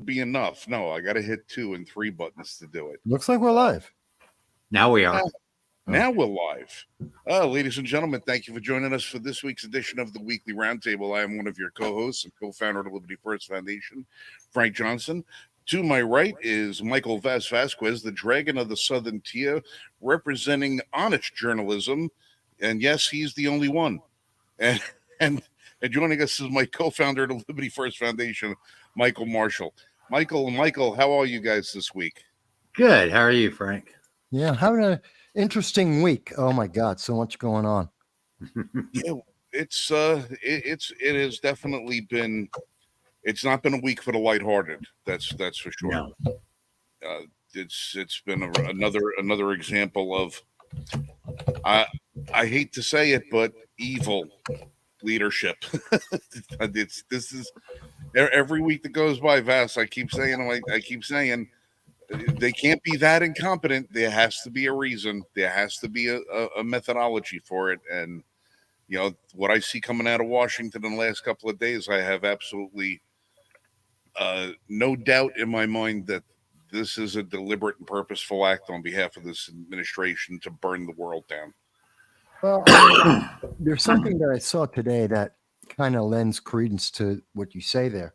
be enough. No, I got to hit 2 and 3 buttons to do it. Looks like we're live. Now we are. Now we're live. Ladies and gentlemen, thank you for joining us for this week's edition of the Weekly Roundtable. I am one of your co-hosts and co-founder of the Liberty First Foundation, Frank Johnson. To my right is Michael Vasquez, the Dragon of the Southern Tier, representing honest journalism. And yes, he's the only one. And joining us is my co-founder of the Liberty First Foundation, Michael Marshall. Michael, how are you guys this week? Good. How are you, Frank? Yeah, having an interesting week. Oh my God, so much going on. Yeah, it has definitely been. It's not been a week for the lighthearted. That's for sure. No. It's been another example of. I hate to say it, but evil leadership. This is every week that goes by, Vass. I keep saying they can't be that incompetent. There has to be a reason. There has to be a methodology for it. And you know what I see coming out of Washington in the last couple of days, I have absolutely no doubt in my mind that this is a deliberate and purposeful act on behalf of this administration to burn the world down. Well, there's something that I saw today that kind of lends credence to what you say there.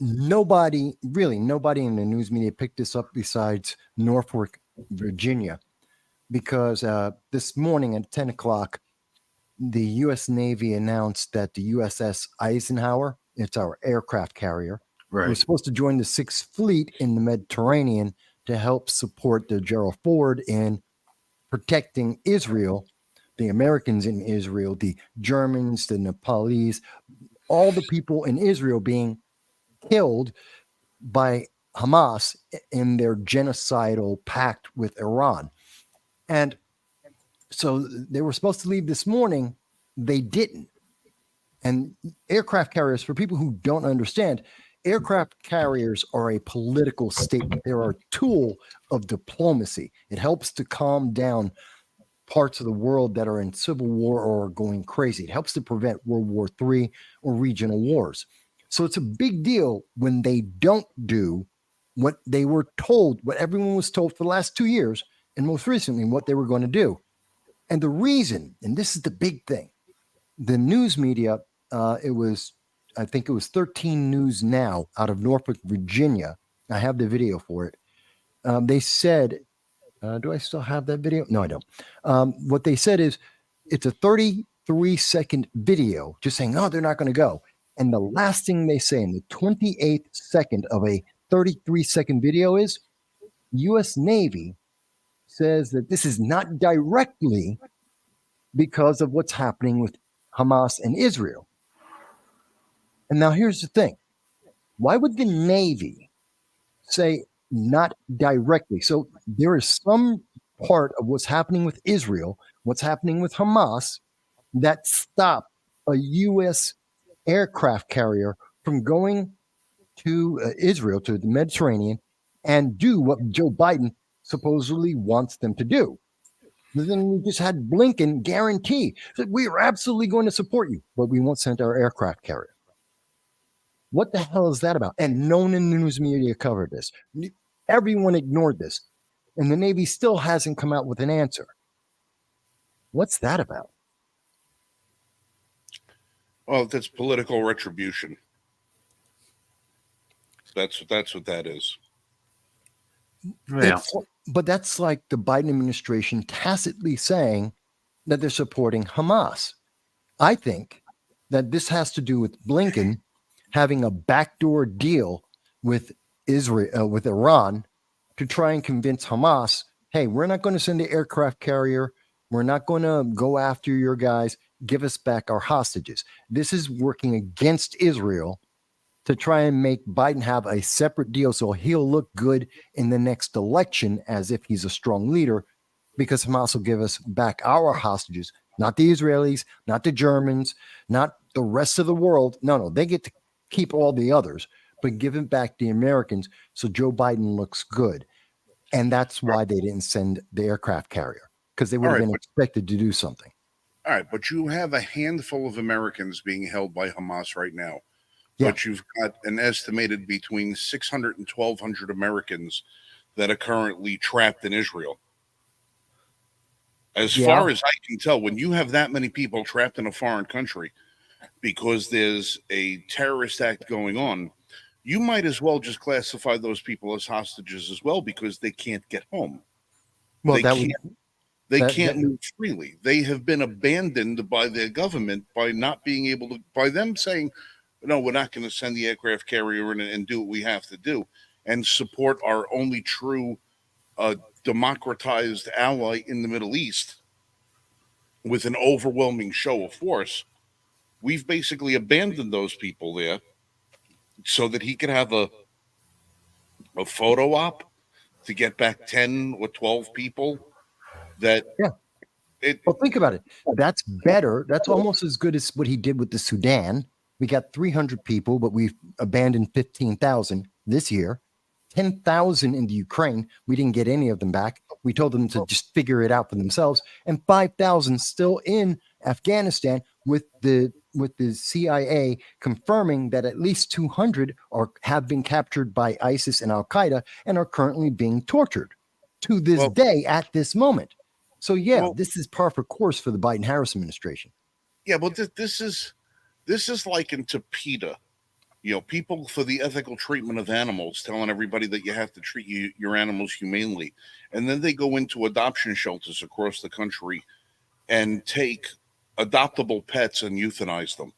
Nobody in the news media picked this up besides Norfolk, Virginia, because this morning at 10 o'clock, the U.S. Navy announced that the USS Eisenhower, it's our aircraft carrier, Right. was supposed to join the Sixth Fleet in the Mediterranean to help support the Gerald Ford in protecting Israel, the Americans in Israel, the Germans, the Nepalese, all the people in Israel being killed by Hamas in their genocidal pact with Iran. And so they were supposed to leave this morning. They didn't. And aircraft carriers, for people who don't understand, aircraft carriers are a political statement. They're a tool of diplomacy. It helps to calm down parts of the world that are in civil war or are going crazy. It helps to prevent World War III or regional wars. So it's a big deal when they don't do what they were told, what everyone was told for the last 2 years, and most recently what they were going to do. And the reason, and this is the big thing, the news media, I think it was 13 News Now out of Norfolk, Virginia. I have the video for it. They said, do I still have that video? No, I don't. What they said is it's a 33-second video just saying, oh, they're not going to go. And the last thing they say in the 28th second of a 33-second video is U.S. Navy says that this is not directly because of what's happening with Hamas and Israel. And now here's the thing. Why would the Navy say not directly? So there is some part of what's happening with Israel, what's happening with Hamas, that stop a U.S. aircraft carrier from going to Israel, to the Mediterranean, and do what Joe Biden supposedly wants them to do. But then we just had Blinken guarantee that we are absolutely going to support you, but we won't send our aircraft carrier. What the hell is that about? And no one in the news media covered this. Everyone ignored this. And the Navy still hasn't come out with an answer. What's that about? Well, that's political retribution. That's what that is. Yeah. But that's like the Biden administration tacitly saying that they're supporting Hamas. I think that this has to do with Blinken having a backdoor deal with Israel, with Iran, to try and convince Hamas, hey, we're not going to send the aircraft carrier. We're not going to go after your guys. Give us back our hostages. This is working against Israel to try and make Biden have a separate deal so he'll look good in the next election as if he's a strong leader, because Hamas will give us back our hostages, not the Israelis, not the Germans, not the rest of the world. No, they get to keep all the others, but give it back the Americans so Joe Biden looks good. And that's why they didn't send the aircraft carrier, because they would have been expected to do something. All right, but you have a handful of Americans being held by Hamas right now. Yeah. but you've got an estimated between 600 and 1,200 Americans that are currently trapped in Israel. As far as I can tell, when you have that many people trapped in a foreign country because there's a terrorist act going on, you might as well just classify those people as hostages as well, because they can't get home. Well, They that can't. would They that, can't that move freely. They have been abandoned by their government by not being able to, by them saying, no, we're not going to send the aircraft carrier in and do what we have to do and support our only true democratized ally in the Middle East with an overwhelming show of force. We've basically abandoned those people there so that he could have a photo op to get back 10 or 12 people that Yeah. it. Well, think about it. That's better. That's almost as good as what he did with the Sudan. We got 300 people, but we've abandoned 15,000 this year. 10,000 in the Ukraine. We didn't get any of them back. We told them to just figure it out for themselves. And 5,000 still in Afghanistan, with the CIA confirming that at least 200 have been captured by ISIS and Al Qaeda and are currently being tortured to this Well, day at this moment. So yeah, well, this is par for course for the Biden-Harris administration. yeah, but this is likened to PETA. You know, people for the ethical treatment of animals, telling everybody that you have to treat your animals humanely, and then they go into adoption shelters across the country and take adoptable pets and euthanize them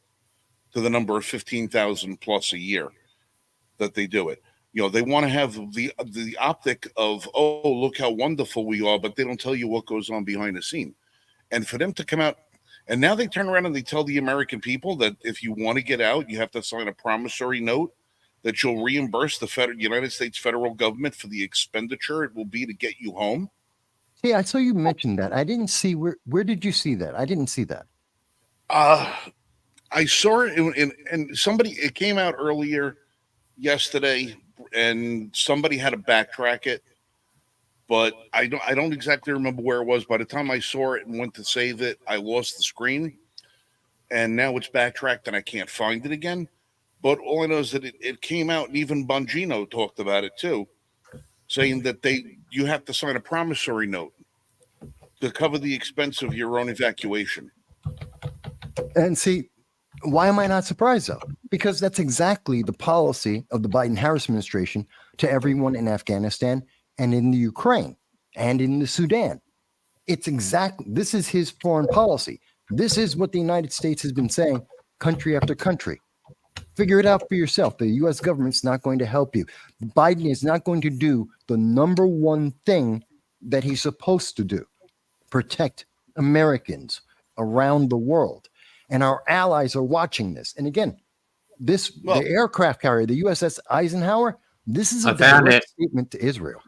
to the number of 15,000 plus a year that they do it. You know, they want to have the optic of, oh, look how wonderful we are, but they don't tell you what goes on behind the scene. And for them to come out, and now they turn around and they tell the American people that if you want to get out, you have to sign a promissory note that you'll reimburse the United States federal government for the expenditure it will be to get you home. Yeah, I saw you mentioned that. I didn't see where did you see that? I didn't see that. Uh, I saw it and somebody, it came out earlier yesterday, and somebody had to backtrack it, but I don't exactly remember where it was. By the time I saw it and went to save it, I lost the screen, and now it's backtracked and I can't find it again. But all I know is that it came out, and even Bongino talked about it too, saying that you have to sign a promissory note to cover the expense of your own evacuation. And see, why am I not surprised though? Because that's exactly the policy of the Biden-Harris administration to everyone in Afghanistan and in the Ukraine and in the Sudan. This is his foreign policy. This is what the United States has been saying country after country. Figure it out for yourself. The US government's not going to help you. Biden is not going to do the number one thing that he's supposed to do: protect Americans around the world. And our allies are watching this. And again, the aircraft carrier, the USS Eisenhower, this is a direct statement to Israel.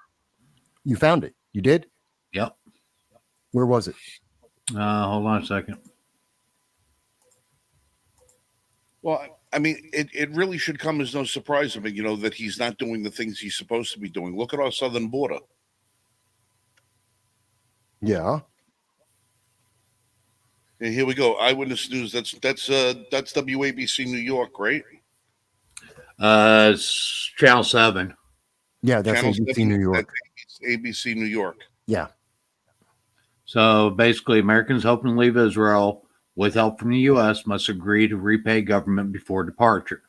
You found it. You did? Yep. Where was it? Hold on a second. Well, I mean, it really should come as no surprise to me, that he's not doing the things he's supposed to be doing. Look at our southern border. Yeah. And here we go. Eyewitness News. That's WABC New York, right? It's Channel 7. Yeah, that's Channel ABC 7, New York. ABC New York. Yeah. So basically, Americans hoping to leave Israel with help from the U.S. must agree to repay government before departure.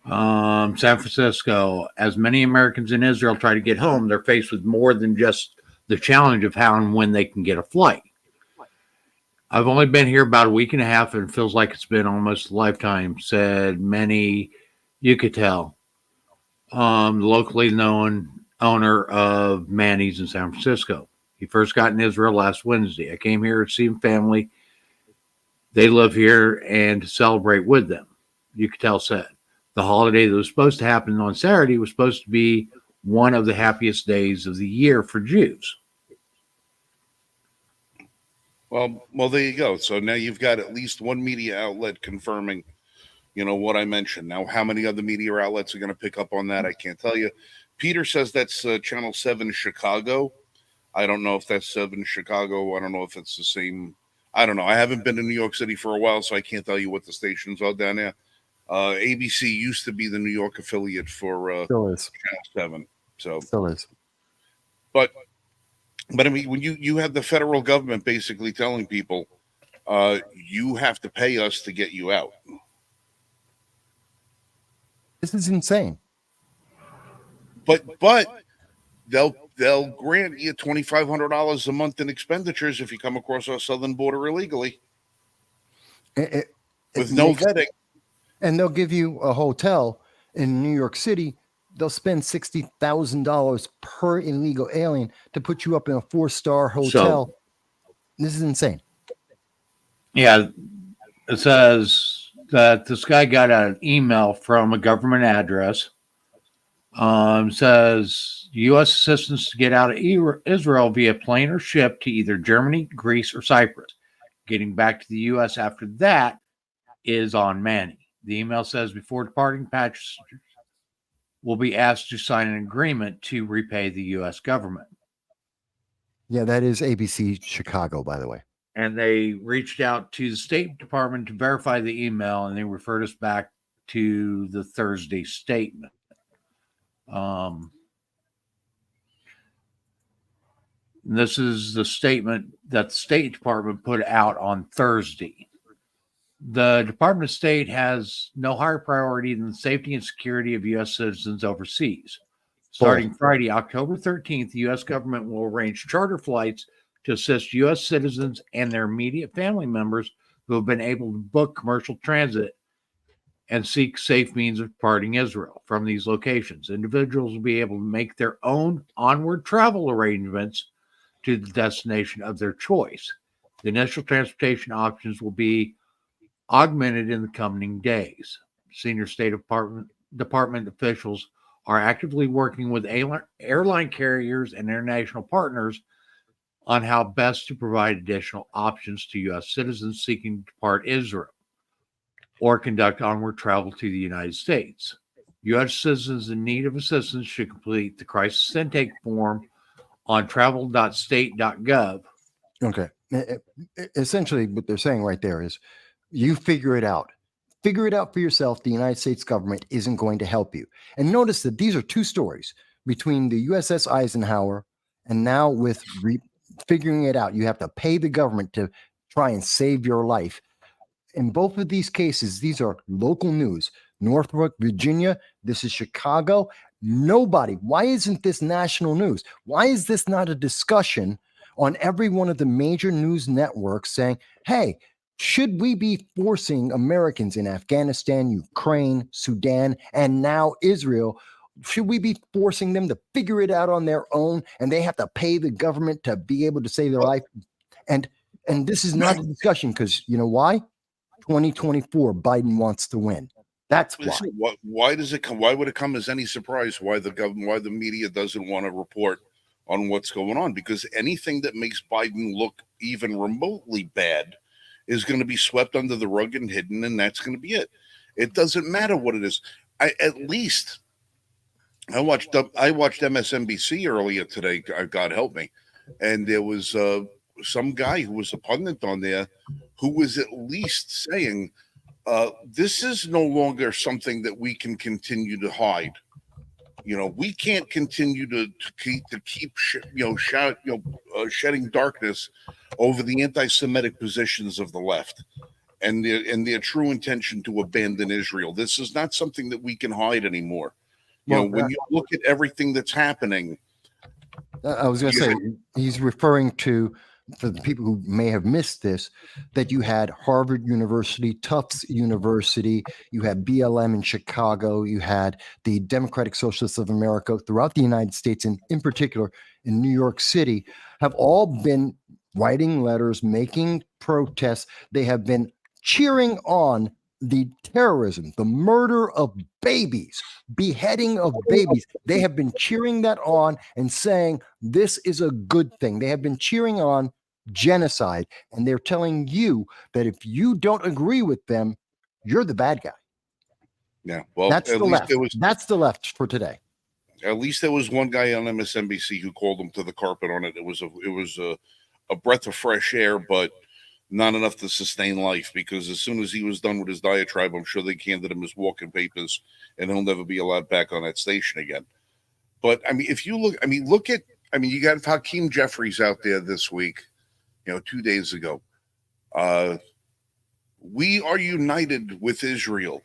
San Francisco, as many Americans in Israel try to get home, they're faced with more than just the challenge of how and when they can get a flight. I've only been here about a week and a half, and it feels like it's been almost a lifetime, said Manny Yucatel, locally known owner of Manny's in San Francisco. He first got in Israel last Wednesday. I came here to see family. They live here and to celebrate with them, Yucatel said. The holiday that was supposed to happen on Saturday was supposed to be one of the happiest days of the year for Jews. Well, there you go. So now you've got at least one media outlet confirming, what I mentioned. Now, how many other media outlets are going to pick up on that? I can't tell you. Peter says that's Channel 7 Chicago. I don't know if that's 7 Chicago. I don't know if it's the same. I don't know. I haven't been to New York City for a while, so I can't tell you what the stations are down there. ABC used to be the New York affiliate for Still is. Channel 7. So, Still is. but I mean, when you have the federal government basically telling people, you have to pay us to get you out. This is insane. But they'll grant you $2,500 a month in expenditures if you come across our southern border illegally with no vetting. And they'll give you a hotel in New York City. They'll spend $60,000 per illegal alien to put you up in a 4-star hotel. This is insane. Yeah, it says that this guy got an email from a government address. Says U.S. assistance to get out of Israel via plane or ship to either Germany, Greece, or Cyprus. Getting back to the U.S. after that is on Manny. The email says before departing, passengers will be asked to sign an agreement to repay the U.S. government. Yeah, that is ABC Chicago, by the way. And they reached out to the State Department to verify the email, and they referred us back to the Thursday statement. This is the statement that the State Department put out on Thursday. The Department of State has no higher priority than the safety and security of U.S. citizens overseas. Starting Friday, October 13th, the U.S. government will arrange charter flights to assist U.S. citizens and their immediate family members who have been able to book commercial transit and seek safe means of departing Israel from these locations. Individuals will be able to make their own onward travel arrangements to the destination of their choice. The initial transportation options will be augmented in the coming days. Senior State Department officials are actively working with airline carriers and international partners on how best to provide additional options to U.S. citizens seeking to depart Israel or conduct onward travel to the United States. U.S. citizens in need of assistance should complete the crisis intake form on travel.state.gov. Okay. Essentially, what they're saying right there is you figure it out. Figure it out for yourself. The United States government isn't going to help you. And notice that these are two stories between the USS Eisenhower and now with figuring it out. You have to pay the government to try and save your life. In both of these cases, these are local news. Norfolk, Virginia, this is Chicago. Nobody. Why isn't this national news? Why is this not a discussion on every one of the major news networks saying, hey, should we be forcing Americans in Afghanistan, Ukraine, Sudan, and now Israel? Should we be forcing them to figure it out on their own and they have to pay the government to be able to save their life? And this is not a discussion because you know why? 2024, Biden wants to win. That's why. Why does it come? Why would it come as any surprise? Why the media doesn't want to report on what's going on? Because anything that makes Biden look even remotely bad is going to be swept under the rug and hidden, and that's going to be it. It doesn't matter what it is. I watched MSNBC earlier today. God help me, and there was some guy who was a pundit on there who was at least saying, this is no longer something that we can continue to hide. You know, we can't continue to keep shedding darkness over the anti-Semitic positions of the left and their true intention to abandon Israel. This is not something that we can hide anymore. When you look at everything that's happening. I was going to say, he's referring to, for the people who may have missed this, that you had Harvard University, Tufts University, you had BLM in Chicago, you had the Democratic Socialists of America throughout the United States, and in particular in New York City, have all been writing letters, making protests. They have been cheering on the terrorism, the murder of babies, beheading of babies. They have been cheering that on and saying this is a good thing. They have been cheering on genocide, and they're telling you that if you don't agree with them, you're the bad guy. Yeah, well, that's the left. That's the left for today. At least there was one guy on MSNBC who called them to the carpet on it. It was a breath of fresh air, but not enough to sustain life, because as soon as he was done with his diatribe, I'm sure they handed him his walking papers, and he'll never be allowed back on that station again. But I mean, if you look, you got Hakeem Jeffries out there this week, 2 days ago. We are united with Israel.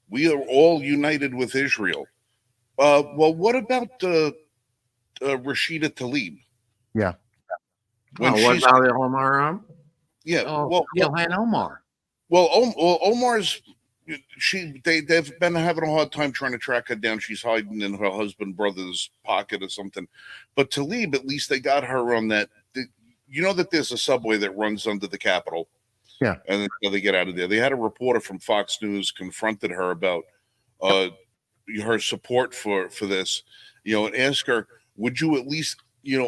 We are all united with Israel. Well, what about Rashida Tlaib? Yeah. When what she's about Omar? yeah, Ilhan Omar. Omar's they've been having a hard time trying to track her down. She's hiding in her husband brother's pocket or something. But Tlaib, at least they got her on that. You know that there's a subway that runs under the Capitol. Yeah. And then they get out of there. They had a reporter from Fox News confronted her about her support for this, and ask her, would you at least,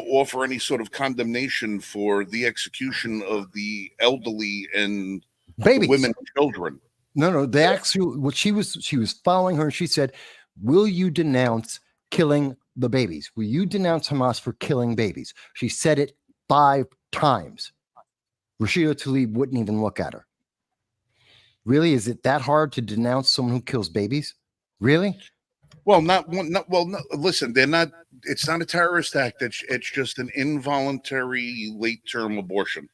offer any sort of condemnation for the execution of the elderly and Babies. women and children? No. They actually, what she was following her, and she said, will you denounce killing the babies? Will you denounce Hamas for killing babies? She said it 5 times. Rashida Tlaib wouldn't even look at her. Really? Is it that hard to denounce someone who kills babies? Really? Well, no, listen, they're not. It's not a terrorist act. It's just an involuntary late-term abortion.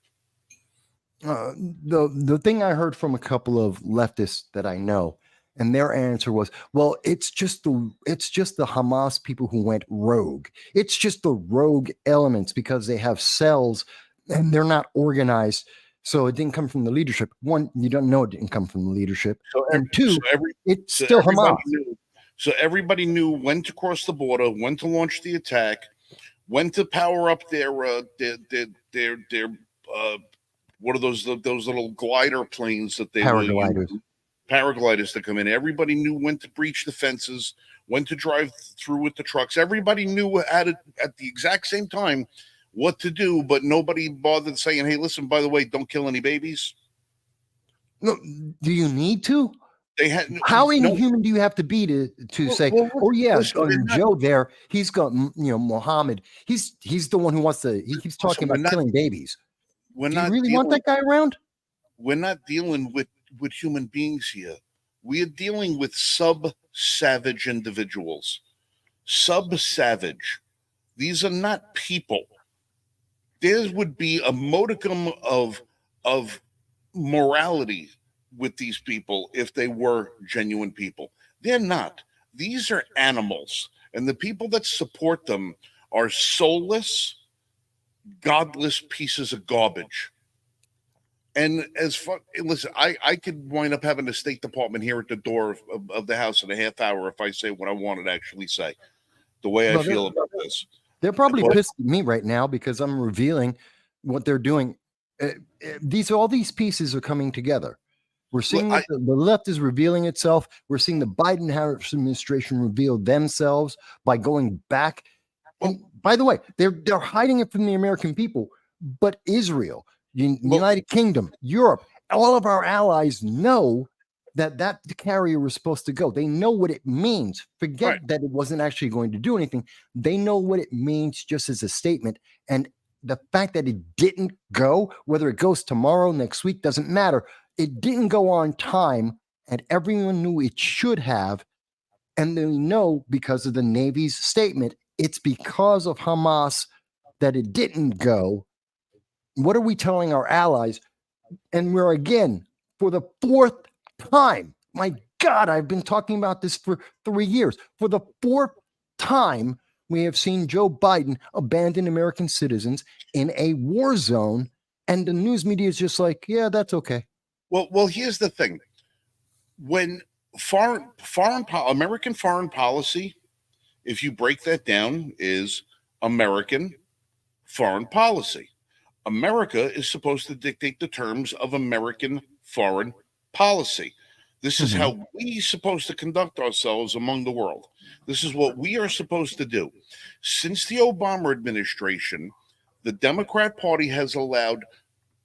The thing I heard from a couple of leftists that I know, and their answer was, well, it's just the Hamas people who went rogue. It's just the rogue elements because they have cells and they're not organized. So it didn't come from the leadership. One, you don't know it didn't come from the leadership. And two, it's still Hamas. So everybody knew when to cross the border, when to launch the attack, when to power up their what are those little glider planes that they paragliders to come in. Everybody knew when to breach the fences, when to drive through with the trucks. Everybody knew at the exact same time what to do, but nobody bothered saying, hey, listen, by the way, don't kill any babies. No, do you need to? How inhuman do you have to be to say, oh yeah, listen, Joe there, he's got, Mohammed, he's the one who wants to, he keeps talking about killing babies. Do you really want that guy around? We're not dealing with human beings here. We are dealing with sub-savage individuals. Sub-savage. These are not people. There would be a modicum of morality with these people if they were genuine people. They're not. These are animals, and the people that support them are soulless, godless pieces of garbage. And listen, I could wind up having the State Department here at the door of the house in a half hour if I say what I wanted to actually say. The way I feel about this. They're probably pissed at me right now because I'm revealing what they're doing. All these pieces are coming together. We're seeing the left is revealing itself. We're seeing the Biden-Harris administration reveal themselves by going back. And by the way, they're hiding it from the American people, but Israel, United Kingdom, Europe, all of our allies know that the carrier was supposed to go. They know what it means. Forget that it wasn't actually going to do anything. They know what it means just as a statement. And the fact that it didn't go, whether it goes tomorrow, next week, doesn't matter. It didn't go on time, and everyone knew it should have. And they know because of the Navy's statement, it's because of Hamas that it didn't go. What are we telling our allies? And we're again, for the 4th time, my God, I've been talking about this for 3 years. For the 4th time, we have seen Joe Biden abandon American citizens in a war zone, and the news media is just like, yeah, that's okay. Well, here's the thing. When American foreign policy, if you break that down, is American foreign policy. America is supposed to dictate the terms of American foreign policy. This is how we're supposed to conduct ourselves among the world. This is what we are supposed to do. Since the Obama administration, the Democrat Party has allowed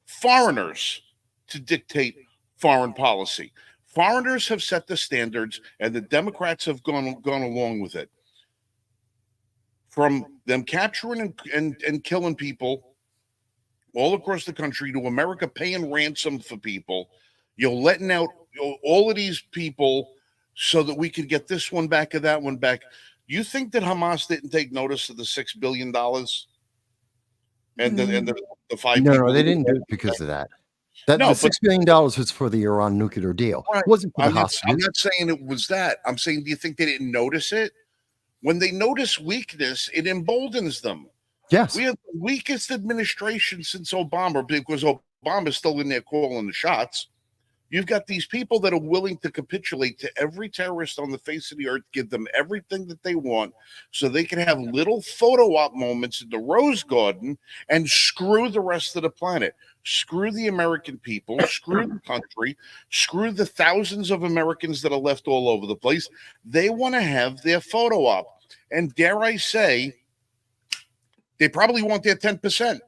foreigners to dictate foreign policy. Foreigners have set the standards, and the Democrats have gone along with it. From them capturing and killing people all across the country to America paying ransom for people. Letting out all of these people so that we could get this one back or that one back. You think that Hamas didn't take notice of the $6 billion and the five No, people? no, they didn't do it because of that. That No, the but $6 billion was for the Iran nuclear deal. right, It wasn't for the I'm hostages. not saying it was that. I'm saying, do you think they didn't notice it? When they notice weakness, it emboldens them. Yes. We have the weakest administration since Obama because Obama's still in there calling the shots. You've got these people that are willing to capitulate to every terrorist on the face of the earth, give them everything that they want so they can have little photo op moments in the Rose Garden and screw the rest of the planet. Screw the American people, screw the country, screw the thousands of Americans that are left all over the place. They want to have their photo op. And dare I say, they probably want their 10%.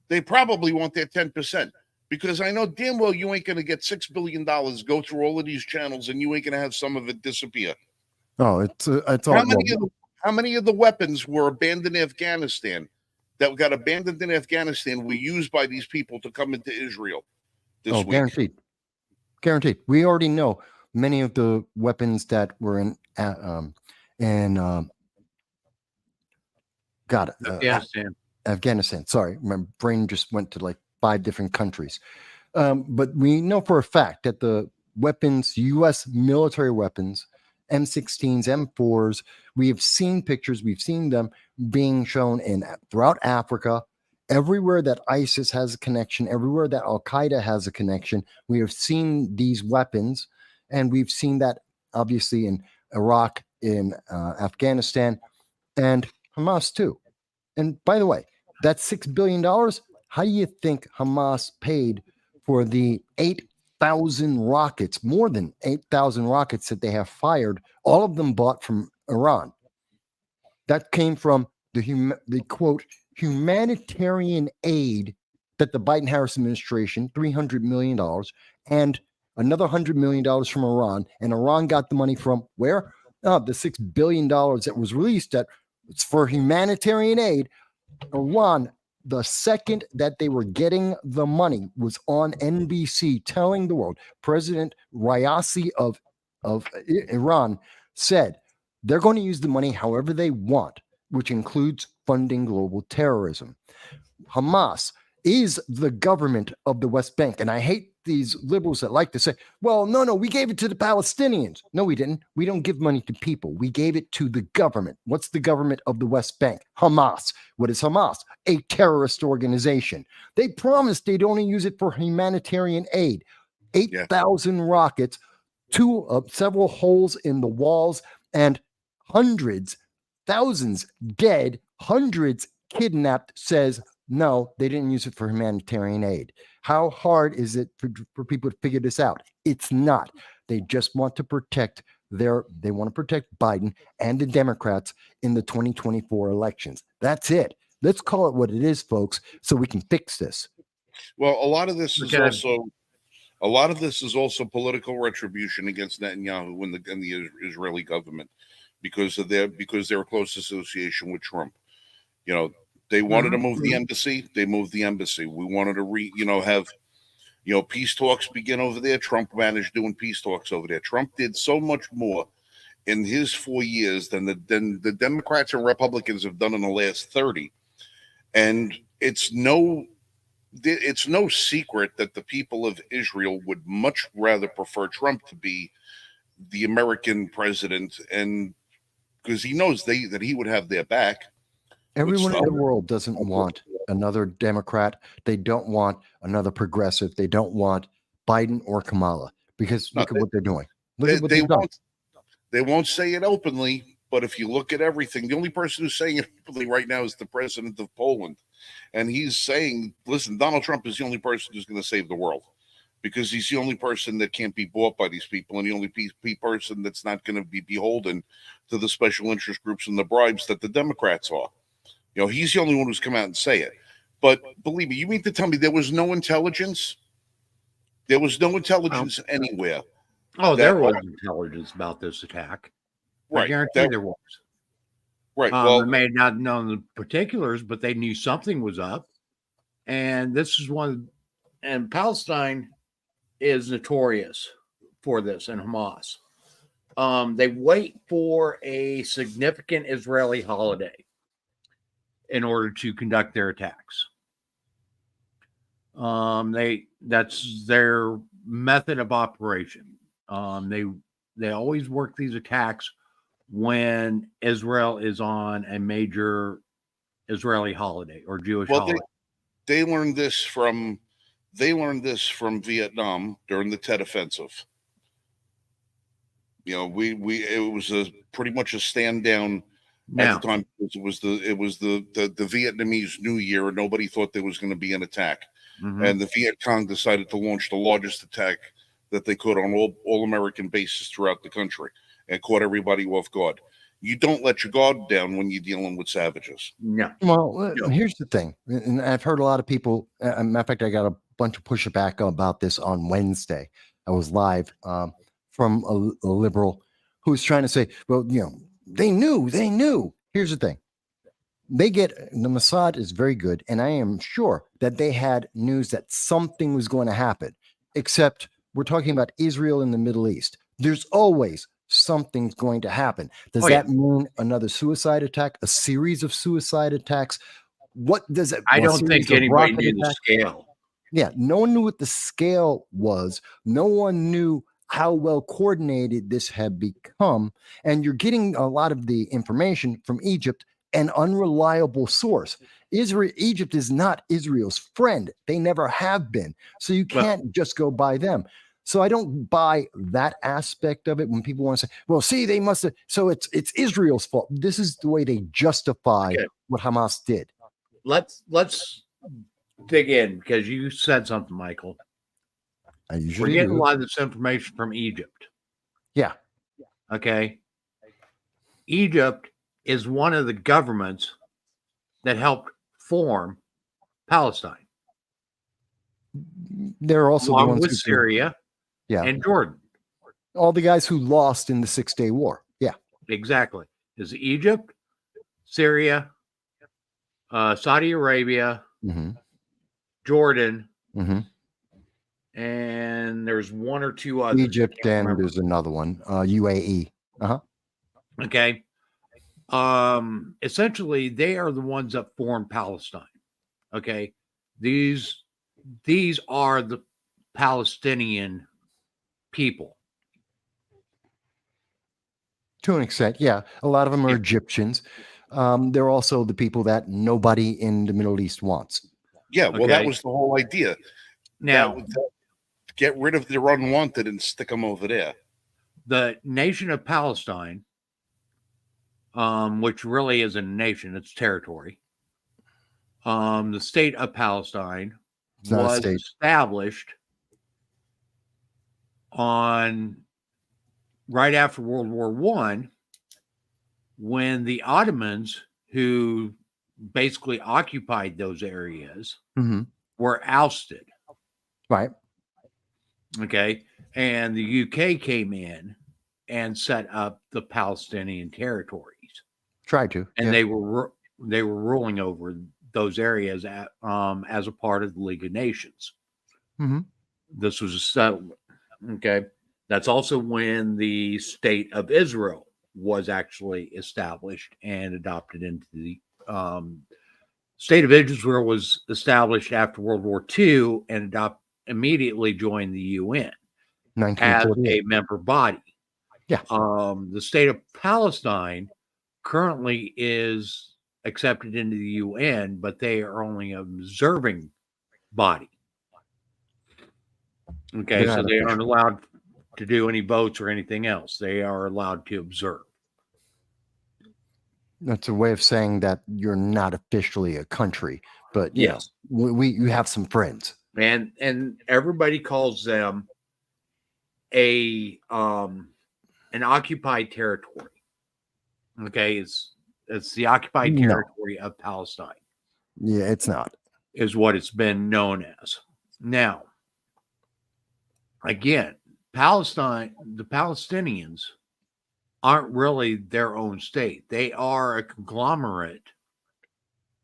They probably want their 10%. Because I know damn well you ain't going to get $6 billion, go through all of these channels, and you ain't going to have some of it disappear. Oh, it's all. How many of the weapons were abandoned in Afghanistan that got abandoned in Afghanistan were used by these people to come into Israel this week? Guaranteed. Guaranteed. We already know many of the weapons that were in Afghanistan. Sorry, my brain just went to like 5 different countries. But we know for a fact that the weapons, U.S. military weapons, M16s, M4s, we have seen pictures, we've seen them being shown throughout Africa, everywhere that ISIS has a connection, everywhere that Al Qaeda has a connection. We have seen these weapons, and we've seen that obviously in Iraq, in Afghanistan, and Hamas too. And by the way, that $6 billion, how do you think Hamas paid for the 8,000 rockets, more than 8,000 rockets that they have fired, all of them bought from Iran? That came from the quote, humanitarian aid that the Biden-Harris administration, $300 million, and another $100 million from Iran. And Iran got the money from where? The $6 billion that was released that it's for humanitarian aid. Iran, the second that they were getting the money, was on NBC telling the world. President Raisi of Iran said they're going to use the money however they want, which includes funding global terrorism. Hamas is the government of the West Bank. And I hate these liberals that like to say, well, no, we gave it to the Palestinians. No, we didn't. We don't give money to people. We gave it to the government. What's the government of the West Bank? Hamas. What is Hamas? A terrorist organization. They promised they'd only use it for humanitarian aid. 8,000 rockets, several holes in the walls, and hundreds, thousands dead, hundreds kidnapped, says no, they didn't use it for humanitarian aid. How hard is it for people to figure this out? It's not. They just want to protect they want to protect Biden and the Democrats in the 2024 elections. That's it. Let's call it what it is, folks, so we can fix this. Well, a lot of this is also political retribution against Netanyahu and the Israeli government because of their close association with Trump. They wanted to move the embassy. They moved the embassy. We wanted to have peace talks begin over there. Trump managed doing peace talks over there. Trump did so much more in his 4 years than the Democrats and Republicans have done in the last 30. And it's no secret that the people of Israel would much rather prefer Trump to be the American president, and because he knows that he would have their back. Everyone in the world doesn't want another Democrat. They don't want another progressive. They don't want Biden or Kamala because look at what they're doing. They won't say it openly, but if you look at everything, the only person who's saying it openly right now is the president of Poland. And he's saying, listen, Donald Trump is the only person who's going to save the world because he's the only person that can't be bought by these people and the only person that's not going to be beholden to the special interest groups and the bribes that the Democrats are. He's the only one who's come out and say it. But believe me, you mean to tell me there was no intelligence? There was no intelligence anywhere. Oh, there was intelligence about this attack. Right. I guarantee there was. Right. They may not know the particulars, but they knew something was up. And this is and Palestine is notorious for this, and Hamas. They wait for a significant Israeli holiday in order to conduct their attacks. That's their method of operation. They always work these attacks when Israel is on a major Israeli holiday or Jewish holiday. They learned this from Vietnam during the Tet Offensive. You know, it was pretty much a stand down at the time. It was the Vietnamese New Year, and nobody thought there was going to be an attack. Mm-hmm. And the Viet Cong decided to launch the largest attack that they could on all American bases throughout the country and caught everybody off guard. You don't let your guard down when you're dealing with savages. No. Well, here's the thing, and I've heard a lot of people. Matter of fact, I got a bunch of pushback about this on Wednesday. I was live from a liberal who was trying to say, well, they knew. Here's the thing. The Mossad is very good, and I am sure that they had news that something was going to happen, except we're talking about Israel in the Middle East. There's always something's going to happen. Does that mean another suicide attack, a series of suicide attacks? What does it? I don't think anybody knew the scale. Yeah, no one knew what the scale was. No one knew how well coordinated this had become. And you're getting a lot of the information from Egypt, an unreliable source. Egypt is not Israel's friend. They never have been. So you can't just go by them. So I don't buy that aspect of it when people want to say, well, see, they must have. So it's Israel's fault. This is the way they justify what Hamas did. Let's dig in, because you said something, Michael. We're getting a lot of this information from Egypt. Yeah. Okay. Egypt is one of the governments that helped form Palestine. They're also along the ones with Syria and Jordan. All the guys who lost in the 6-Day War. Yeah. Exactly. Is Egypt, Syria, Saudi Arabia, Jordan, and there's one or two others. Egypt, and there's another one, UAE. Okay. Essentially, they are the ones that formed Palestine. Okay. These are the Palestinian people. To an extent, yeah. A lot of them are Egyptians. They're also the people that nobody in the Middle East wants. Yeah, well, that was the whole idea. Now, get rid of their unwanted and stick them over there. The nation of Palestine, which really isn't a nation, it's territory. The state of Palestine was established right after World War I, when the Ottomans, who basically occupied those areas, were ousted. Right. Okay. And the UK came in and set up the Palestinian territories. Tried to. And they were ruling over those areas as a part of the League of Nations. This was a settlement. Okay. That's also when the state of Israel was actually established and adopted into the state of Israel was established after World War II and immediately joined the UN as a member body. Yeah. The state of Palestine currently is accepted into the UN, but they are only an observing body. Okay, so they aren't allowed to do any votes or anything else. They are allowed to observe. That's a way of saying that you're not officially a country, but yes, you have some friends. And everybody calls them an occupied territory. Okay, it's the occupied territory of Palestine. Yeah, it's not. Is what it's been known as. Now, again, Palestine, the Palestinians aren't really their own state. They are a conglomerate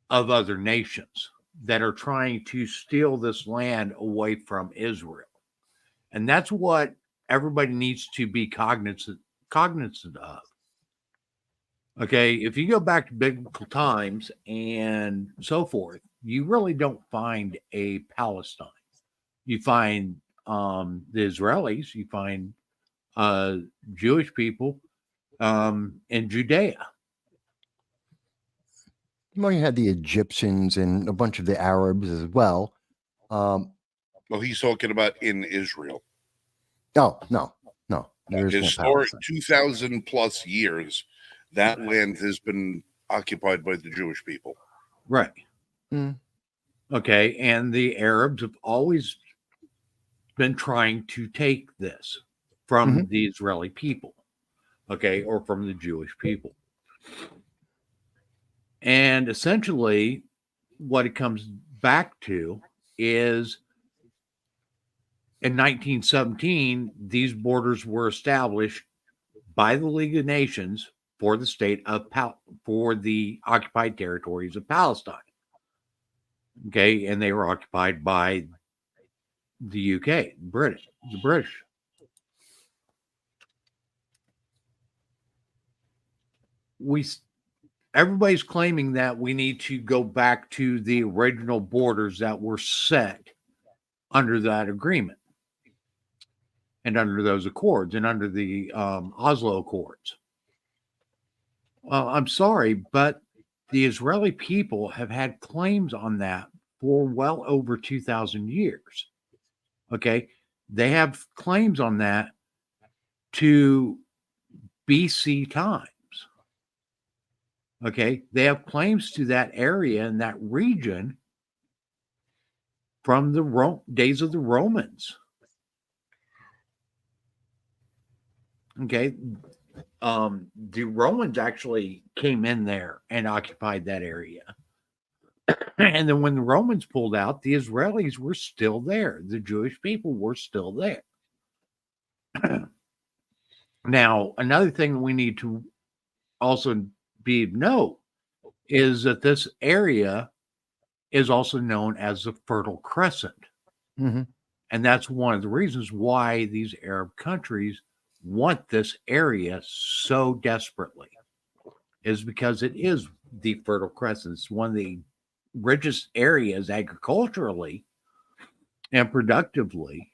of other nations. that are trying to steal this land away from Israel. And that's what everybody needs to be cognizant of. Okay, if you go back to biblical times and so forth, you really don't find a Palestine. You find the Israelis, you find Jewish people in Judea. Well, you had the Egyptians and a bunch of the Arabs as well. Well, he's talking about in Israel. Oh, no. There is no Historic Palestine. 2,000 plus years, that land has been occupied by the Jewish people. Right. Mm. Okay. And the Arabs have always been trying to take this from the Israeli people. Okay. Or from the Jewish people. And essentially, what it comes back to is in 1917, these borders were established by the League of Nations for the state of for the occupied territories of Palestine. Okay, and they were occupied by the UK, the British. Everybody's claiming that we need to go back to the original borders that were set under that agreement and under those accords and under the Oslo Accords. Well, I'm sorry, but the Israeli people have had claims on that for well over 2,000 years. Okay. They have claims on that to BC times. Okay. They have claims to that area and that region from the days of the Romans. Okay. The Romans actually came in there and occupied that area. And then when the Romans pulled out, the Israelis were still there. The Jewish people were still there. Now, another thing we need to also know is that this area is also known as the Fertile Crescent. Mm-hmm. And that's one of the reasons why these Arab countries want this area so desperately, is because it is the Fertile Crescent. It's one of the richest areas agriculturally and productively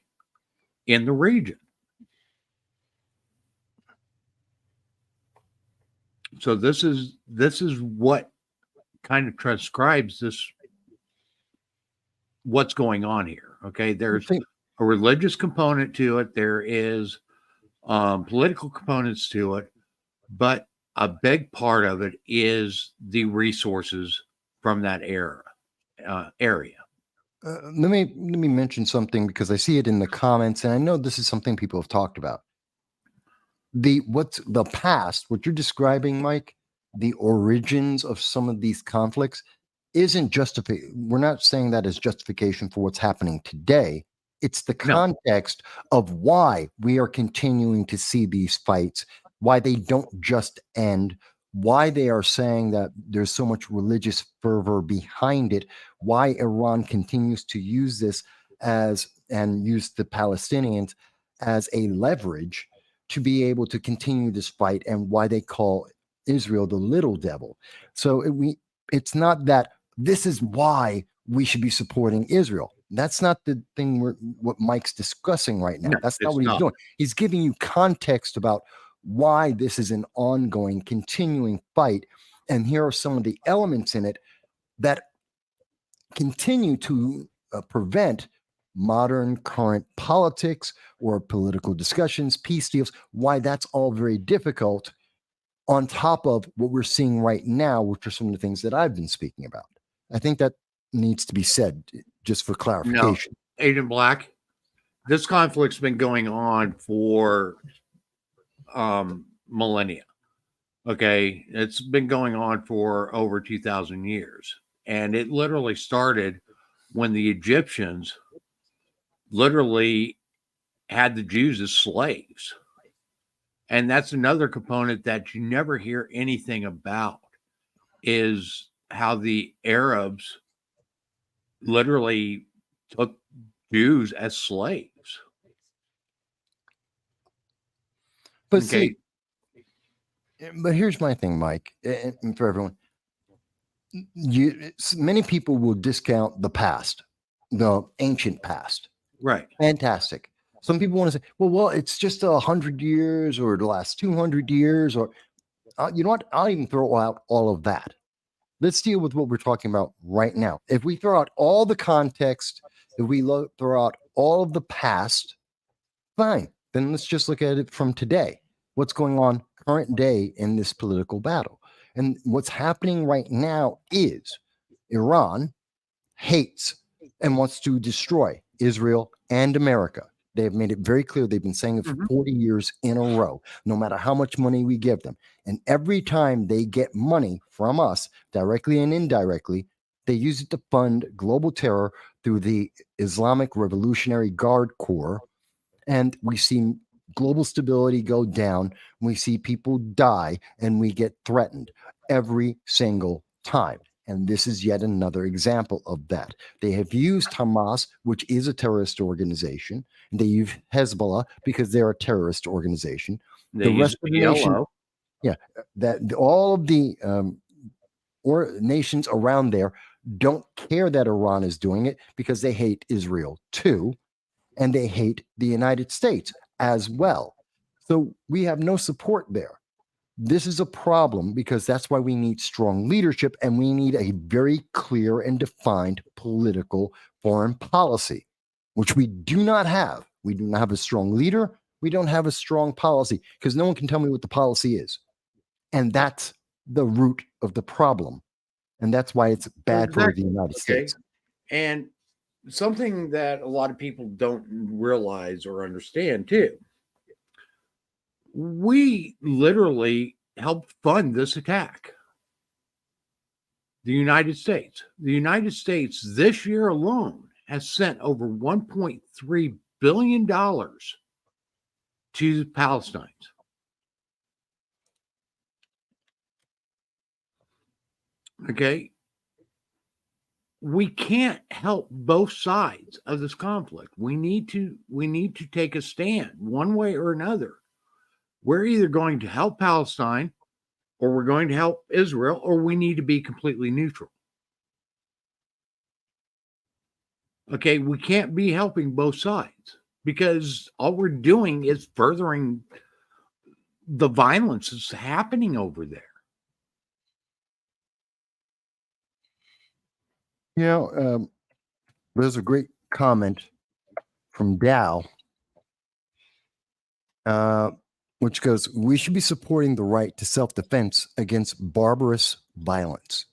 in the region. So this is what kind of transcribes this, what's going on here. Okay, there's a religious component to it. There is political components to it, but a big part of it is the resources from that area. Let me mention something because I see it in the comments, and I know this is something people have talked about. What's the past, what you're describing, Mike, the origins of some of these conflicts isn't we're not saying that as justification for what's happening today. It's the context of why we are continuing to see these fights, why they don't just end, why they are saying that there's so much religious fervor behind it, why Iran continues to use this and use the Palestinians as a leverage to be able to continue this fight, and why they call Israel the little devil. So it's not that this is why we should be supporting Israel. That's not the thing what Mike's discussing right now. No, that's not what he's doing. He's giving you context about why this is an ongoing, continuing fight. And here are some of the elements in it that continue to prevent modern current politics or political discussions, peace deals, why that's all very difficult, on top of what we're seeing right now, which are some of the things that I've been speaking about. I think that needs to be said just for clarification. No, Agent Black, this conflict's been going on for millennia. Okay, it's been going on for over 2,000 years. And it literally started when the Egyptians literally had the Jews as slaves. And that's another component that you never hear anything about, is how the Arabs literally took Jews as slaves. But Okay. but here's my thing, Mike, and for everyone. Many people will discount the past, the ancient past. Right. Fantastic. Some people want to say, well, it's just 100 years or the last 200 years, or you know what? I'll even throw out all of that. Let's deal with what we're talking about right now. If we throw out all the context, if we throw out all of the past, fine. Then let's just look at it from today. What's going on current day in this political battle? And what's happening right now is Iran hates and wants to destroy Israel and America. They have made it very clear. They've been saying it for 40 years in a row, no matter how much money we give them. And every time they get money from us, directly and indirectly, they use it to fund global terror through the Islamic Revolutionary Guard Corps. And we see global stability go down. We see people die, and we get threatened every single time. And this is yet another example of that. They have used Hamas, which is a terrorist organization, and they use Hezbollah because they're a terrorist organization. They use the yellow. That all of the nations around there don't care that Iran is doing it because they hate Israel too, and they hate the United States as well. So we have no support there. This is a problem because that's why we need strong leadership, and we need a very clear and defined political foreign policy, which we do not have. We do not have a strong leader. We don't have a strong policy because no one can tell me what the policy is. And that's the root of the problem. And that's why it's bad for the United States. And something that a lot of people don't realize or understand too. We literally helped fund this attack. The United States. The United States this year alone has sent over $1.3 billion to Palestine. Okay. We can't help both sides of this conflict. We need to take a stand one way or another. We're either going to help Palestine or we're going to help Israel, or we need to be completely neutral. Okay, we can't be helping both sides because all we're doing is furthering the violence that's happening over there. You know, there's a great comment from Dow, which goes, we should be supporting the right to self-defense against barbarous violence.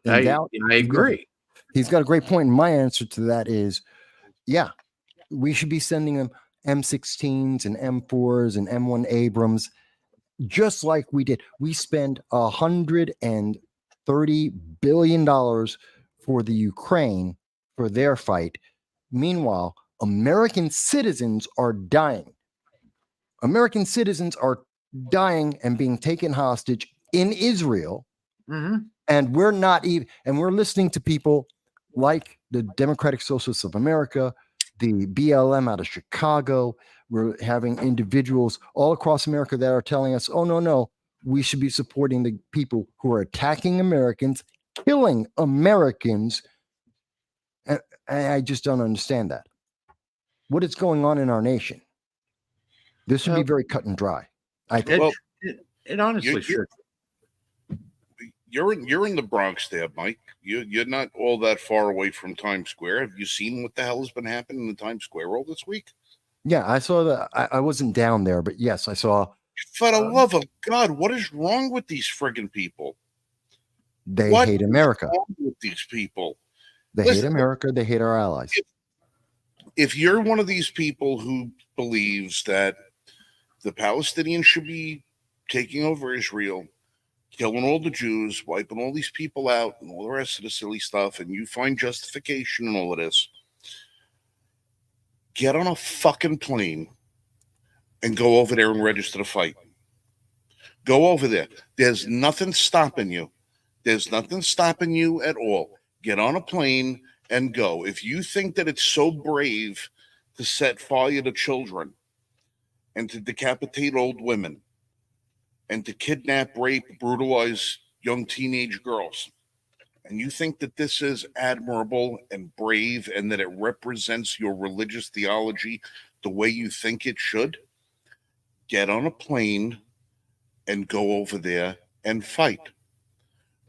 I agree. He's got a great point. And my answer to that is, yeah, we should be sending them M16s and M4s and M1 Abrams, just like we did. We spend $130 billion for the Ukraine for their fight. Meanwhile, American citizens are dying. American citizens are dying and being taken hostage in Israel. Mm-hmm. And we're not even, and we're listening to people like the Democratic Socialists of America, the BLM out of Chicago. We're having individuals all across America that are telling us, oh, no, we should be supporting the people who are attacking Americans, killing Americans. And I just don't understand that. What is going on in our nation? This should be very cut and dry. I think. Well, it honestly should. You're in the Bronx there, Mike. You're not all that far away from Times Square. Have you seen what the hell has been happening in the Times Square all this week? Yeah, I saw that. I wasn't down there, but yes, I saw. For the love of God, what is wrong with these friggin' people? They hate America. What's wrong with these people? They hate America. They hate our allies. If you're one of these people who believes that the Palestinians should be taking over Israel, killing all the Jews, wiping all these people out, and all the rest of the silly stuff, and you find justification in all of this, get on a fucking plane and go over there and register to fight. Go over there. There's nothing stopping you. There's nothing stopping you at all. Get on a plane and go. If you think that it's so brave to set fire to children and to decapitate old women and to kidnap, rape, brutalize young teenage girls, and you think that this is admirable and brave and that it represents your religious theology the way you think it should, get on a plane and go over there and fight.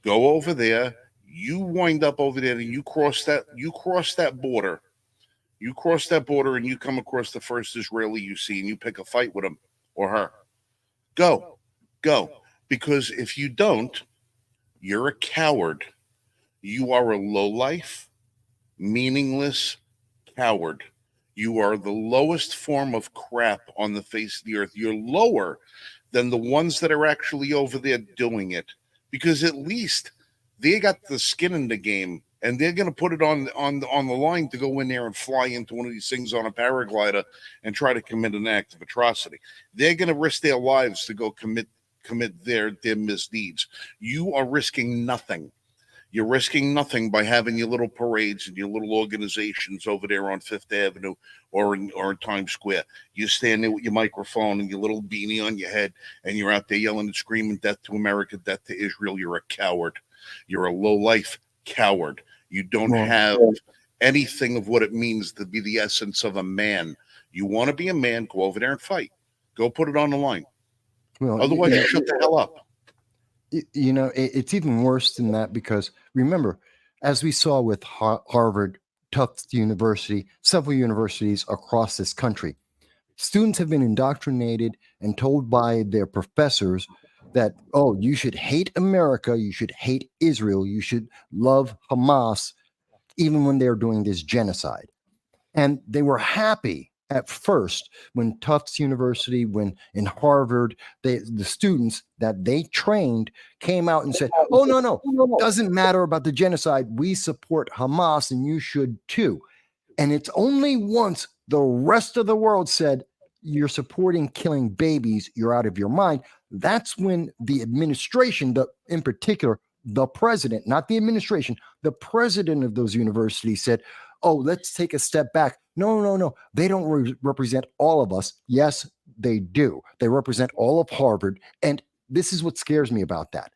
Go over there. You wind up over there and you cross that border. You cross that border and you come across the first Israeli you see and you pick a fight with him or her. Go. Because if you don't, you're a coward. You are a lowlife, meaningless coward. You are the lowest form of crap on the face of the earth. You're lower than the ones that are actually over there doing it, because at least they got the skin in the game and they're going to put it on the line to go in there and fly into one of these things on a paraglider and try to commit an act of atrocity. They're going to risk their lives to go commit their misdeeds. You are risking nothing. You're risking nothing by having your little parades and your little organizations over there on Fifth Avenue or in Times Square. You stand there with your microphone and your little beanie on your head, and you're out there yelling and screaming, "Death to America, death to Israel." You're a coward. You're a low-life coward. You don't have anything of what it means to be the essence of a man. You want to be a man, go over there and fight. Go put it on the line. Well, Otherwise, you shut the hell up. It's even worse than that, because remember, as we saw with Harvard, Tufts University, several universities across this country, students have been indoctrinated and told by their professors that, oh, you should hate America, you should hate Israel, you should love Hamas, even when they're doing this genocide. And they were happy at first when Tufts University, when in Harvard, the students that they trained came out and said, oh, no, doesn't matter about the genocide. We support Hamas and you should too. And it's only once the rest of the world said, you're supporting killing babies, you're out of your mind. That's when the administration, in particular, the president, not the administration, the president of those universities said, oh, let's take a step back. No. They don't represent all of us. Yes, they do. They represent all of Harvard. And this is what scares me about that.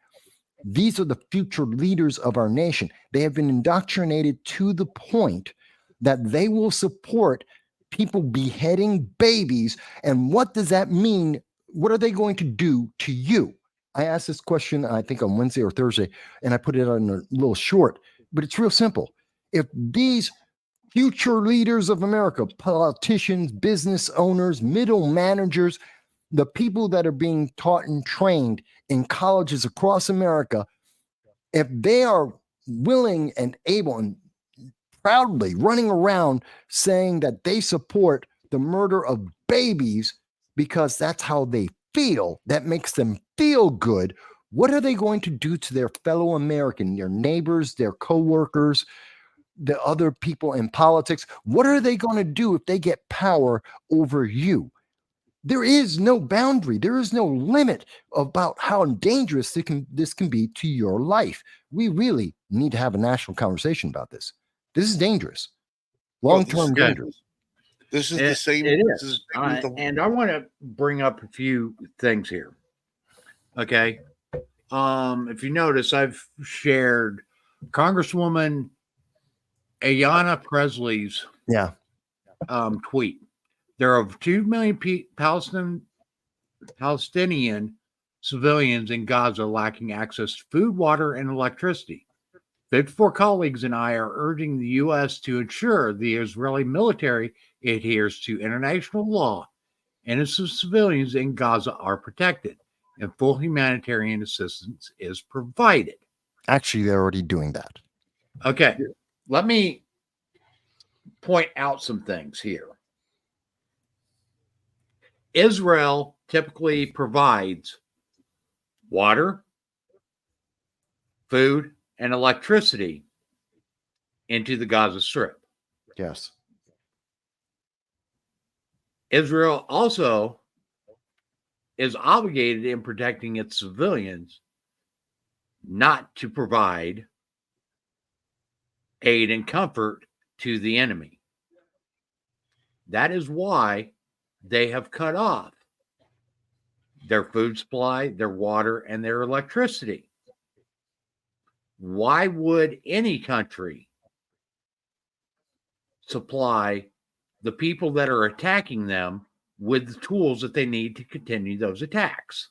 These are the future leaders of our nation. They have been indoctrinated to the point that they will support people beheading babies. And what does that mean? What are they going to do to you? I asked this question, I think on Wednesday or Thursday, and I put it on a little short, but it's real simple. If these future leaders of America, politicians, business owners, middle managers, the people that are being taught and trained in colleges across America, if they are willing and able and proudly running around saying that they support the murder of babies because that's how they feel, that makes them feel good, what are they going to do to their fellow American, their neighbors, their coworkers, the other people in politics? What are they going to do if they get power over you? There is no boundary. There is no limit about how dangerous this can be to your life. We really need to have a national conversation about this. This is dangerous, long-term dangerous. This is the same. It is. And I want to bring up a few things here. Okay. If you notice, I've shared Congresswoman Ayanna Presley's tweet. There are 2 million Palestinian civilians in Gaza lacking access to food, water, and electricity. 54 colleagues and I are urging the U.S. to ensure the Israeli military adheres to international law. Innocent civilians in Gaza are protected, and full humanitarian assistance is provided. Actually, they're already doing that. Okay, let me point out some things here. Israel typically provides water, food, and electricity into the Gaza Strip. Yes. Israel also is obligated in protecting its civilians not to provide aid and comfort to the enemy. That is why they have cut off their food supply, their water, and their electricity. Why would any country supply the people that are attacking them with the tools that they need to continue those attacks?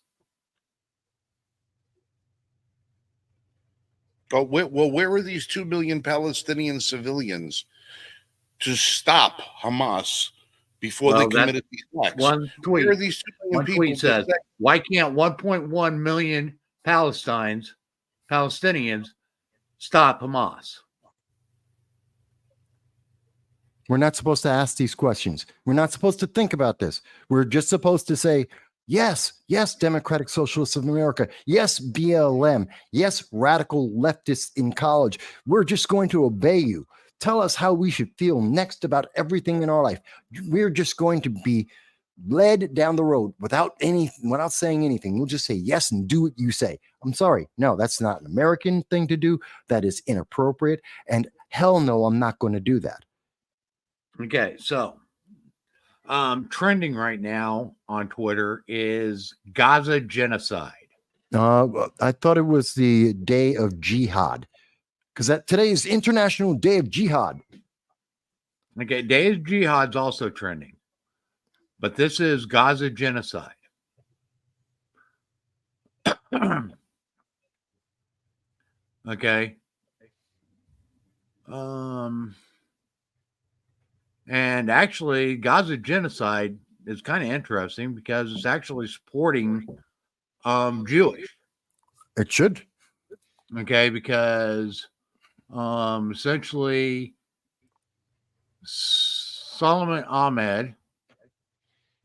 Oh, where are these 2 million Palestinian civilians to stop Hamas before they committed these attacks? One tweet. Where are these 2 million One people tweet says, why can't 1.1 million Palestinians stop Hamas? We're not supposed to ask these questions. We're not supposed to think about this. We're just supposed to say, yes, yes, Democratic Socialists of America. Yes, BLM. Yes, radical leftists in college. We're just going to obey you. Tell us how we should feel next about everything in our life. We're just going to be led down the road without saying anything. We'll just say yes and do what you say. I'm sorry. No, that's not an American thing to do. That is inappropriate. And hell no, I'm not going to do that. Okay, so trending right now on Twitter is Gaza genocide. I thought it was the day of jihad, because today is International Day of Jihad. Okay, Day of Jihad's also trending, but this is Gaza genocide. Okay. And actually, Gaza genocide is kind of interesting because it's actually supporting Jewish. It should. Okay, because essentially Solomon Ahmed,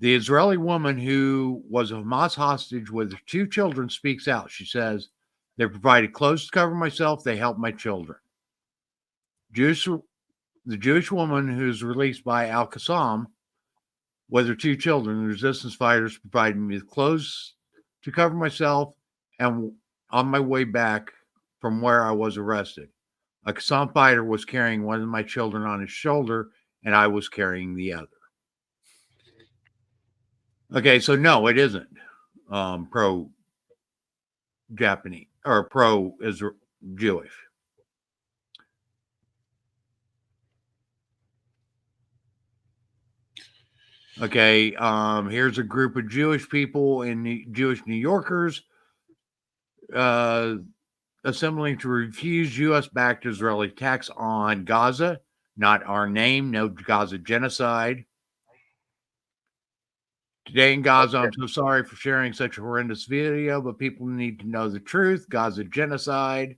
the Israeli woman who was a Hamas hostage with her 2 children, speaks out. She says, they provided clothes to cover myself. They helped my children. The Jewish woman who's released by Al-Qassam with her 2 children, the resistance fighters provided me with clothes to cover myself and on my way back from where I was arrested. A Qassam fighter was carrying one of my children on his shoulder and I was carrying the other. Okay, so no, it isn't pro-Japanese or pro-Jewish. Okay, here's a group of Jewish people and Jewish New Yorkers assembling to refuse U.S.-backed Israeli attacks on Gaza. Not our name, no Gaza genocide. Today in Gaza, I'm so sorry for sharing such a horrendous video, but people need to know the truth. Gaza genocide.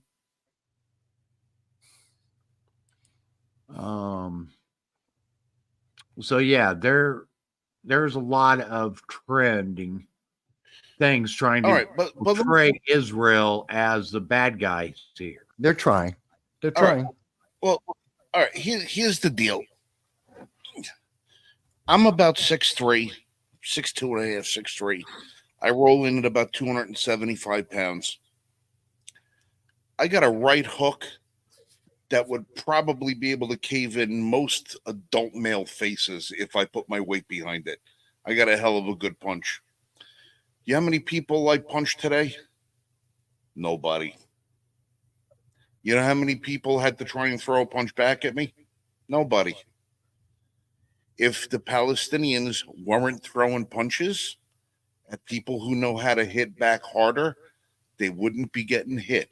So yeah, there's a lot of trending things trying to portray Israel as the bad guys here. They're trying. They're trying. Right. Well, all right. Here's the deal. I'm about 6'3", 6'2" and a half, 6'3". I roll in at about 275 pounds. I got a right hook that would probably be able to cave in most adult male faces if I put my weight behind it. I got a hell of a good punch. You know how many people I punched today? Nobody. You know how many people had to try and throw a punch back at me? Nobody. If the Palestinians weren't throwing punches at people who know how to hit back harder, they wouldn't be getting hit.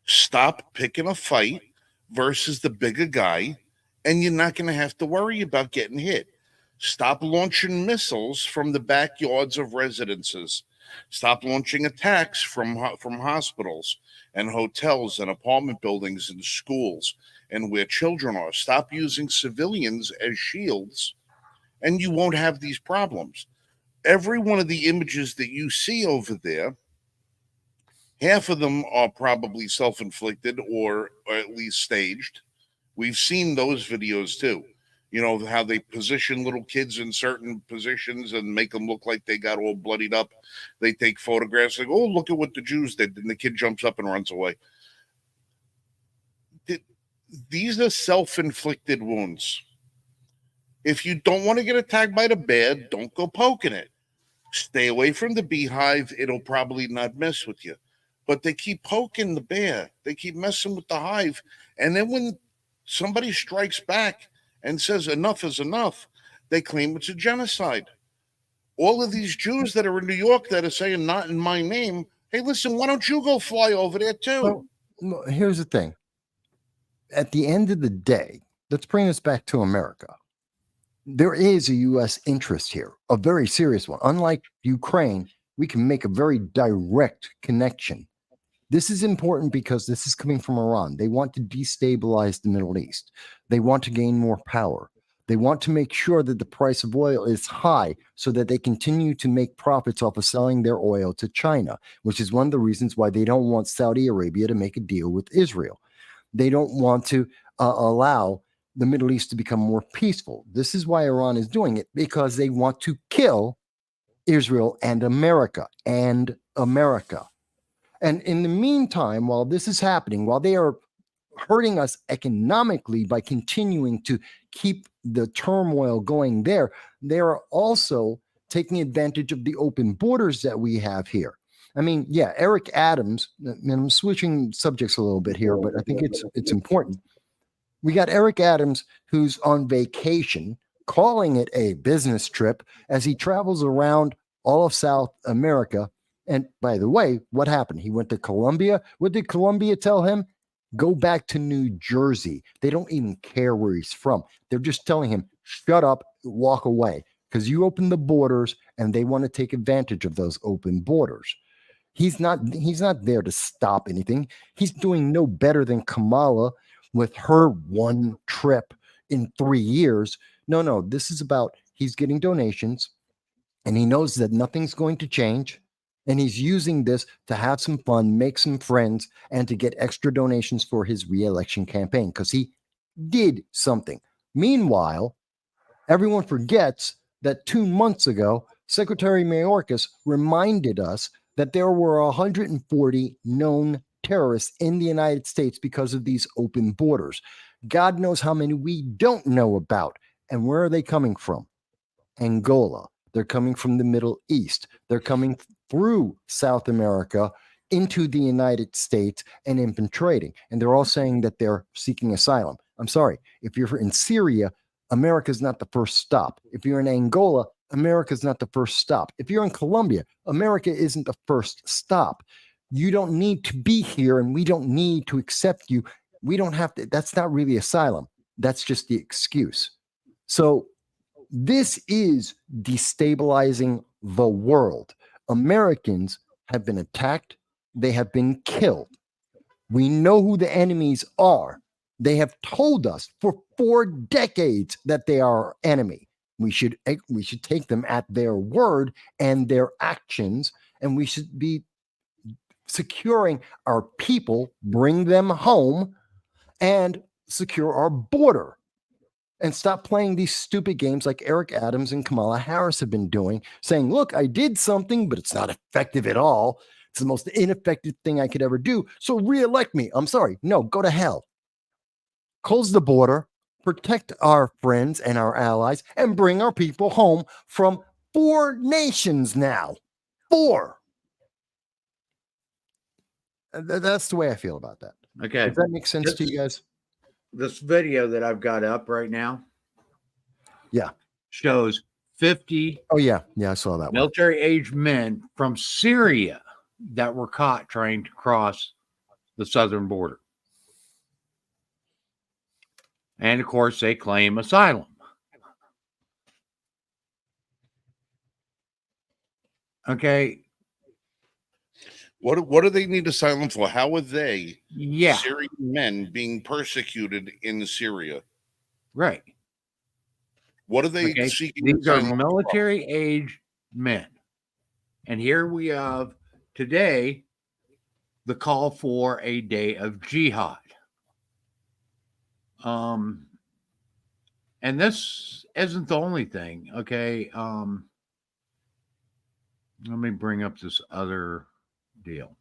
Stop picking a fight versus the bigger guy, and you're not going to have to worry about getting hit. Stop launching missiles from the backyards of residences. Stop launching attacks from hospitals and hotels and apartment buildings and schools and where children are. Stop using civilians as shields, and you won't have these problems. Every one of the images that you see over there, half of them are probably self-inflicted or at least staged. We've seen those videos too. You know, how they position little kids in certain positions and make them look like they got all bloodied up. They take photographs like, oh, look at what the Jews did. And the kid jumps up and runs away. these are self-inflicted wounds. If you don't want to get attacked by the bear, don't go poking it. Stay away from the beehive. It'll probably not mess with you. But they keep poking the bear. They keep messing with the hive. And then when somebody strikes back and says enough is enough, they claim it's a genocide. All of these Jews that are in New York that are saying not in my name, hey, listen, why don't you go fly over there too? Well, here's the thing. At the end of the day, let's bring this back to America. There is a U.S. interest here, a very serious one. Unlike Ukraine, we can make a very direct connection. This is important because this is coming from Iran. They want to destabilize the Middle East. They want to gain more power. They want to make sure that the price of oil is high so that they continue to make profits off of selling their oil to China, which is one of the reasons why they don't want Saudi Arabia to make a deal with Israel. They don't want to allow the Middle East to become more peaceful. This is why Iran is doing it, because they want to kill Israel and America and America. And in the meantime, while this is happening, while they are hurting us economically by continuing to keep the turmoil going there, they are also taking advantage of the open borders that we have here. I mean, yeah, Eric Adams, and I'm switching subjects a little bit here, but I think it's important. We got Eric Adams, who's on vacation, calling it a business trip as he travels around all of South America. And by the way, what happened? He went to Colombia. What did Colombia tell him? Go back to New Jersey. They don't even care where he's from. They're just telling him, shut up, walk away, because you open the borders and they want to take advantage of those open borders. He's not there to stop anything. He's doing no better than Kamala with her one trip in 3 years. No, this is about he's getting donations and he knows that nothing's going to change. And he's using this to have some fun, make some friends, and to get extra donations for his reelection campaign because he did something. Meanwhile, everyone forgets that 2 months ago, Secretary Mayorkas reminded us that there were 140 known terrorists in the United States because of these open borders. God knows how many we don't know about. And where are they coming from? Angola. They're coming from the Middle East. They're coming through South America into the United States and infiltrating. And they're all saying that they're seeking asylum. I'm sorry. If you're in Syria, America's not the first stop. If you're in Angola, America's not the first stop. If you're in Colombia, America isn't the first stop. You don't need to be here and we don't need to accept you. We don't have to. That's not really asylum. That's just the excuse. So this is destabilizing the world. Americans have been attacked. They have been killed. We know who the enemies are. They have told us for 4 decades that they are our enemy. We should take them at their word and their actions, and we should be securing our people, bring them home, and secure our border. And stop playing these stupid games like Eric Adams and Kamala Harris have been doing, saying, look, I did something, but it's not effective at all. It's the most ineffective thing I could ever do. So reelect me. I'm sorry. No, go to hell. Close the border, protect our friends and our allies, and bring our people home from 4 nations now. 4. That's the way I feel about that. Okay. Does that make sense to you guys? This video that I've got up right now, Yeah, shows 50 Oh yeah, I saw that one. military-age men from Syria that were caught trying to cross the southern border. And of course, they claim asylum. Okay. What do they need asylum for? How are they, Yeah. Syrian men, being persecuted in Syria? Right. What are they Okay. seeking These are asylum for? military-age men. And here we have today the call for a day of jihad. And this isn't the only thing. Okay. Let me bring up this other deal.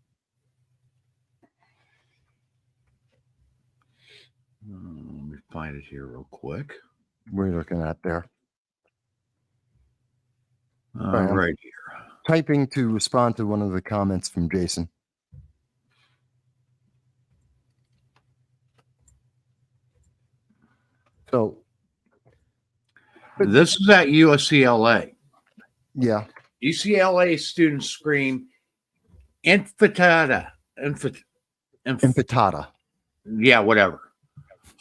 Let me find it here real quick. We're looking at there. Right, I'm Right here. typing to respond to one of the comments from Jason. So, This is at UCLA. yeah, UCLA students scream, "Intifada!" Infitata. Yeah, whatever.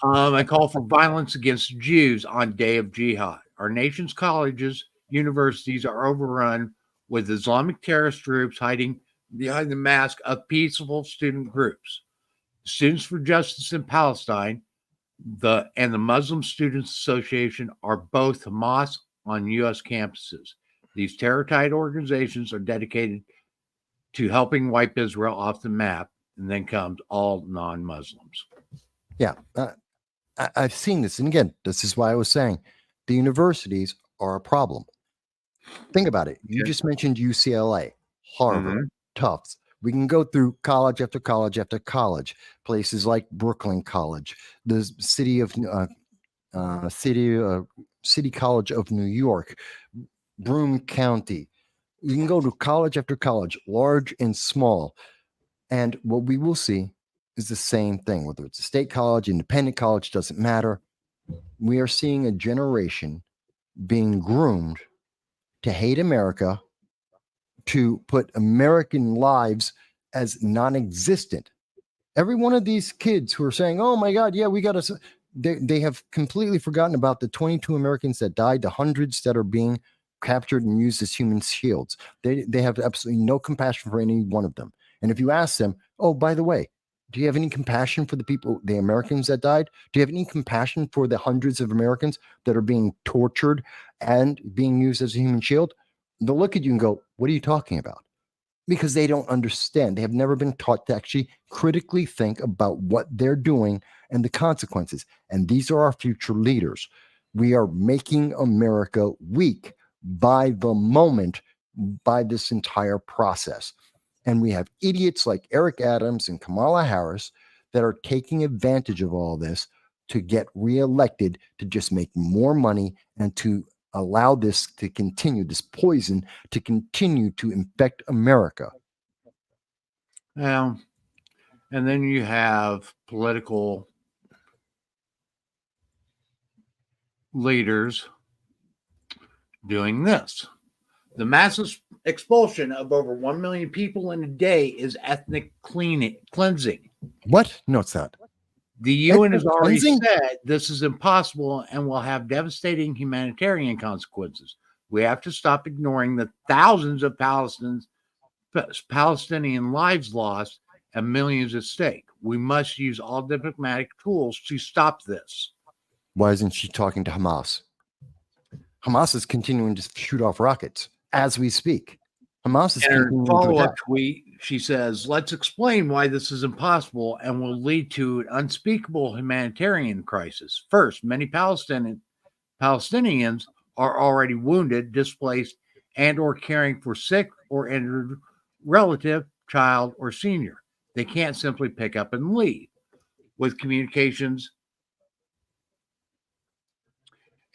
And call for violence against Jews on day of jihad. Our nation's colleges, universities are overrun with Islamic terrorist groups hiding behind the mask of peaceful student groups. Students for Justice in Palestine and the Muslim Students Association are both Hamas on U.S. campuses. These terror-tied organizations are dedicated to helping wipe Israel off the map, and then comes all non-Muslims. Yeah, I've seen this. And again, this is why I was saying the universities are a problem. Think about it. You just mentioned UCLA, Harvard, Tufts. We can go through college after college after college, places like Brooklyn College, the City College of New York, Broome County. You can go to college after college, large and small. And what we will see is the same thing, whether it's a state college, independent college, doesn't matter. We are seeing a generation being groomed to hate America, to put American lives as non-existent. Every one of these kids who are saying, "Oh my God, yeah, we got to," they have completely forgotten about the 22 Americans that died, the hundreds that are being captured and used as human shields. They have absolutely no compassion for any one of them. And if you ask them, "Oh, by the way, do you have any compassion for the people, the Americans that died? Do you have any compassion for the hundreds of Americans that are being tortured and being used as a human shield?" They'll look at you and go, "What are you talking about?" Because they don't understand. They have never been taught to actually critically think about what they're doing and the consequences. And these are our future leaders. We are making America weak by the moment, by this entire process. And we have idiots like Eric Adams and Kamala Harris that are taking advantage of all this to get reelected, to just make more money and to allow this to continue, this poison to continue to infect America. And then you have political leaders doing this. The massive expulsion of over 1 million people in a day is ethnic cleansing. What? No, it's not. The UN has Ethnic already cleansing? said this is impossible and will have devastating humanitarian consequences. We have to stop ignoring the thousands of Palestinian lives lost and millions at stake. We must use all diplomatic tools to stop this. Why isn't she talking to Hamas? Hamas is continuing to shoot off rockets as we speak. Hamas is In her continuing to follow-up attack. tweet, she says, "Let's explain why this is impossible and will lead to an unspeakable humanitarian crisis. First, many Palestinians are already wounded, displaced, and or caring for sick or injured relative, child, or senior. They can't simply pick up and leave. With communications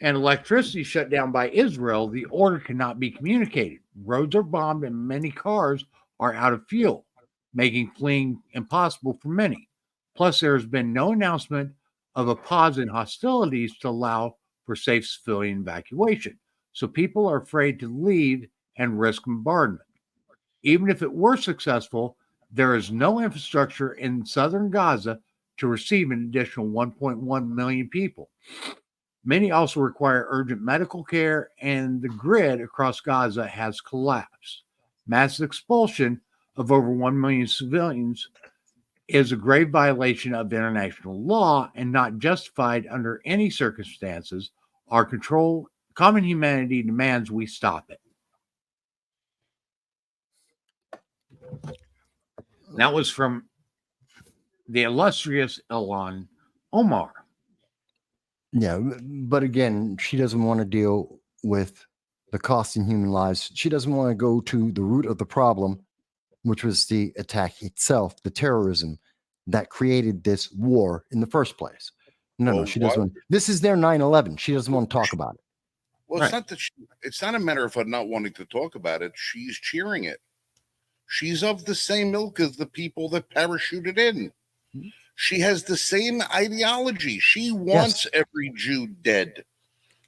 and electricity shut down by Israel, the order cannot be communicated. Roads are bombed and many cars are out of fuel, making fleeing impossible for many. Plus, there has been no announcement of a pause in hostilities to allow for safe civilian evacuation. So people are afraid to leave and risk bombardment. Even if it were successful, there is no infrastructure in southern Gaza to receive an additional 1.1 million people. Many also require urgent medical care, and the grid across Gaza has collapsed. Mass expulsion of over 1 million civilians is a grave violation of international law and not justified under any circumstances. Our common humanity demands we stop it. That was from the illustrious Ilhan Omar. Yeah, but again, she doesn't want to deal with the cost in human lives. She doesn't want to go to the root of the problem, which was the attack itself, the terrorism that created this war in the first place. No, Well, she why? doesn't want. This is their 9/11. She doesn't want to talk about it. Well, Right. it's not that it's not a matter of her not wanting to talk about it. She's cheering it. She's of the same ilk as the people that parachuted in. She has the same ideology. She wants every Jew dead.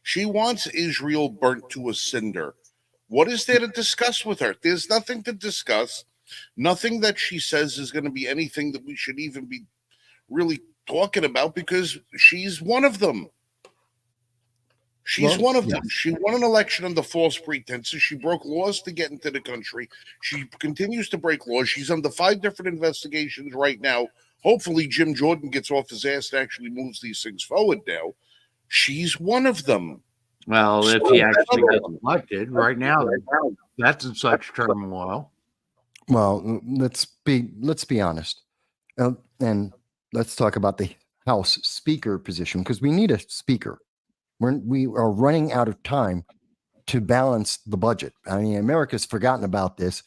She wants Israel burnt to a cinder. What is there to discuss with her? There's nothing to discuss. Nothing that she says is going to be anything that we should even be really talking about because she's one of them. She's Well, one of yeah. them. She won an election under false pretenses. She broke laws to get into the country. She continues to break laws. She's under 5 different investigations right now. Hopefully, Jim Jordan gets off his ass and actually moves these things forward now. She's one of them. Well, if he actually gets elected, right now, that's in such turmoil. Well, let's be honest, and let's talk about the House Speaker position because we need a speaker. We are running out of time to balance the budget. I mean, America's forgotten about this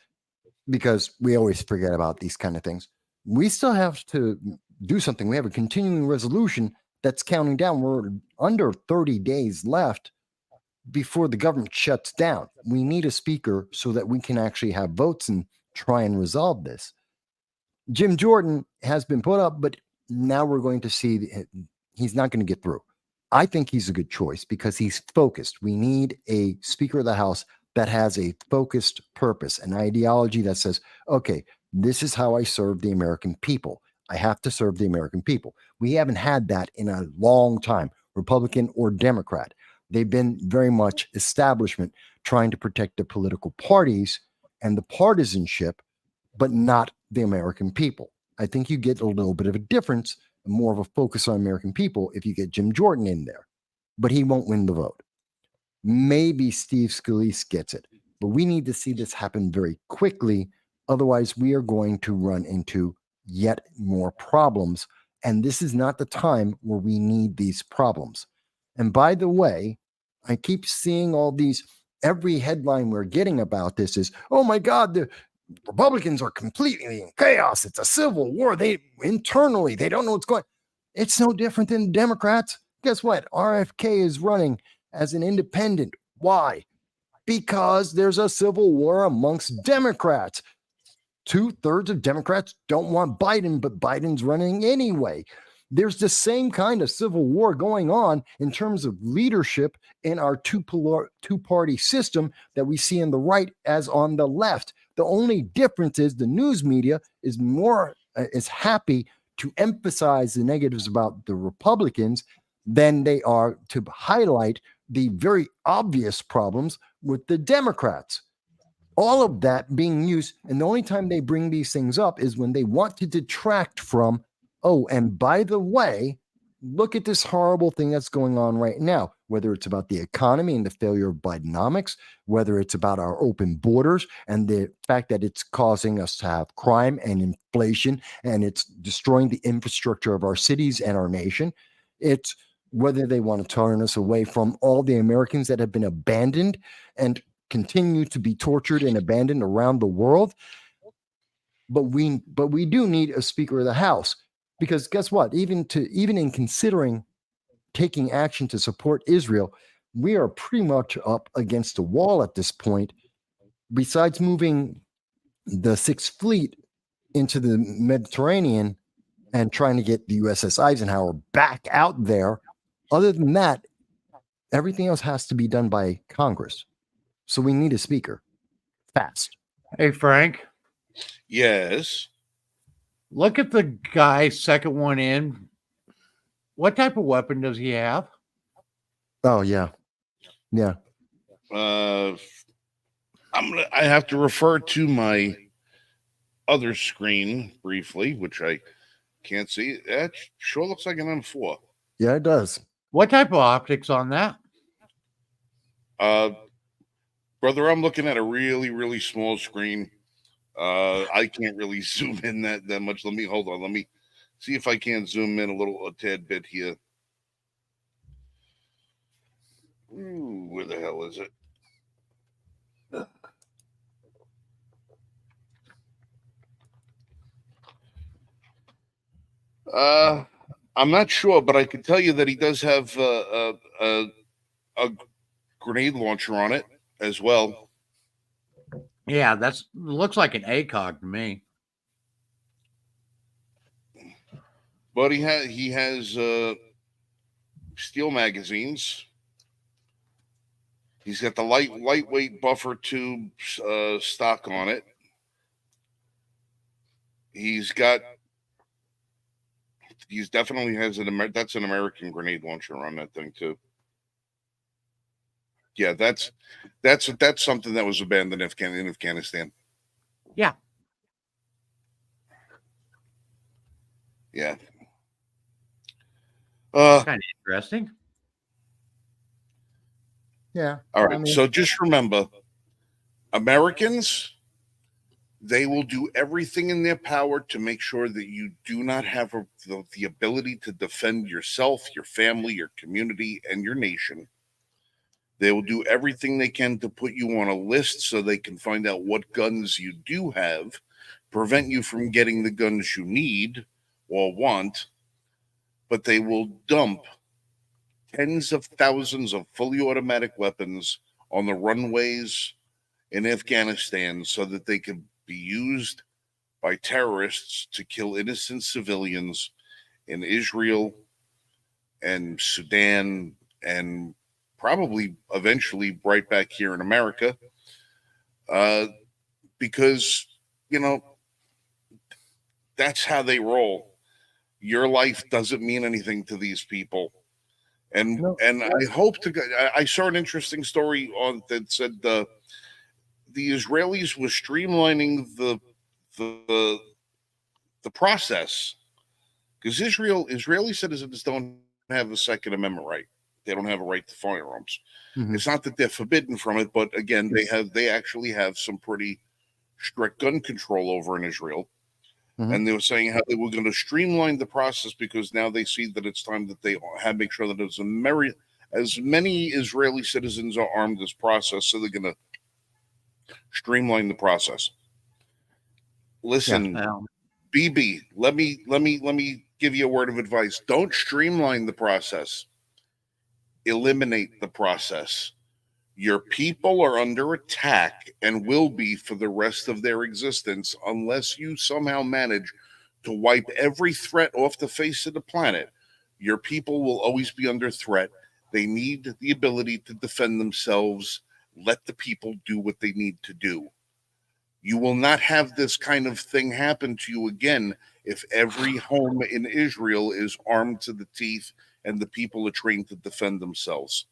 because we always forget about these kind of things. We still have to do something. We have a continuing resolution that's counting down. We're under 30 days left before the government shuts down. We need a speaker so that we can actually have votes and try and resolve this. Jim Jordan has been put up, but now we're going to see he's not going to get through. I think he's a good choice because he's focused. We need a Speaker of the House that has a focused purpose, an ideology that says, okay, this is how I serve the American people. I have to serve the American people. We haven't had that in a long time, Republican or Democrat. They've been very much establishment trying to protect the political parties and the partisanship, but not the American people. I think you get a little bit of a difference, more of a focus on American people if you get Jim Jordan in there, but he won't win the vote. Maybe Steve Scalise gets it, but we need to see this happen very quickly. Otherwise, we are going to run into yet more problems. And this is not the time where we need these problems. And by the way, I keep seeing all these, every headline we're getting about this is, oh my God, the Republicans are completely in chaos. It's a civil war. They internally, they don't know what's going on. It's no different than Democrats. Guess what? RFK is running as an independent. Why? Because there's a civil war amongst Democrats. 2/3 of Democrats don't want Biden, but Biden's running anyway. There's the same kind of civil war going on in terms of leadership in our two-party system that we see on the right as on the left. The only difference is the news media is more is happy to emphasize the negatives about the Republicans than they are to highlight the very obvious problems with the Democrats. All of that being used, and the only time they bring these things up is when they want to detract from, oh, and by the way, look at this horrible thing that's going on right now, whether it's about the economy and the failure of Bidenomics, whether it's about our open borders and the fact that it's causing us to have crime and inflation, and it's destroying the infrastructure of our cities and our nation. It's whether they want to turn us away from all the Americans that have been abandoned and continue to be tortured and abandoned around the world. But we do need a Speaker of the House, because guess what? Even in considering taking action to support Israel, we are pretty much up against the wall at this point. Besides moving the Sixth Fleet into the Mediterranean and trying to get the USS Eisenhower back out there, other than that, everything else has to be done by Congress. So we need a speaker fast. Hey, Frank, Yes. look at the guy, second one in. What type of weapon does he have? Oh yeah. I have to refer to my other screen briefly, which I can't see. That sure looks like an M4. Yeah, it does. What type of optics on that? Brother, I'm looking at a really, really small screen. I can't really zoom in that much. Hold on. Let me see if I can zoom in a tad bit here. Ooh, where the hell is it? I'm not sure, but I can tell you that he does have a grenade launcher on it as well. Yeah, that's looks like an ACOG to me. But he has steel magazines. He's got the lightweight buffer tube stock on it. He definitely has that's an American grenade launcher on that thing too. Yeah, that's something that was abandoned in Afghanistan. Yeah. Yeah. Kind of interesting. Yeah. All right. So just remember, Americans, they will do everything in their power to make sure that you do not have the ability to defend yourself, your family, your community, and your nation. They will do everything they can to put you on a list so they can find out what guns you do have, prevent you from getting the guns you need or want, but they will dump tens of thousands of fully automatic weapons on the runways in Afghanistan so that they can be used by terrorists to kill innocent civilians in Israel and Sudan and probably eventually right back here in America, because, that's how they roll. Your life doesn't mean anything to these people. And I hope I saw an interesting story on that said the Israelis were streamlining the process because Israeli citizens don't have a Second Amendment right. They don't have a right to firearms. Mm-hmm. It's not that they're forbidden from it, but again, they actually have some pretty strict gun control over in Israel. Mm-hmm. And they were saying how they were going to streamline the process because now they see that it's time that they make sure that as many Israeli citizens are armed as process, so they're going to streamline the process. Listen, BB, let me give you a word of advice. Don't streamline the process. Eliminate the process. Your people are under attack and will be for the rest of their existence unless you somehow manage to wipe every threat off the face of the planet. Your people will always be under threat. They need the ability to defend themselves. Let the people do what they need to do. You will not have this kind of thing happen to you again if every home in Israel is armed to the teeth and the people are trained to defend themselves.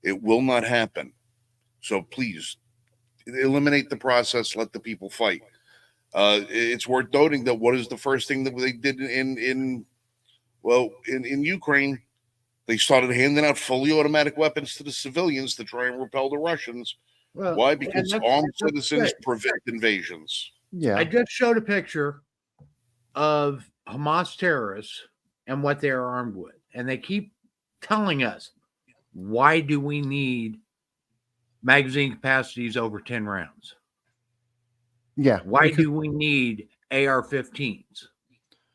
It will not happen. So please eliminate the process. Let the people fight. It's worth noting that what is the first thing that they did in Ukraine? They started handing out fully automatic weapons to the civilians to try and repel the Russians. Well, why? Because armed citizens prevent invasions. Yeah. I just showed a picture of Hamas terrorists and what they are armed with. And they keep telling us, why do we need magazine capacities over 10 rounds? Yeah. Why do we need AR-15s?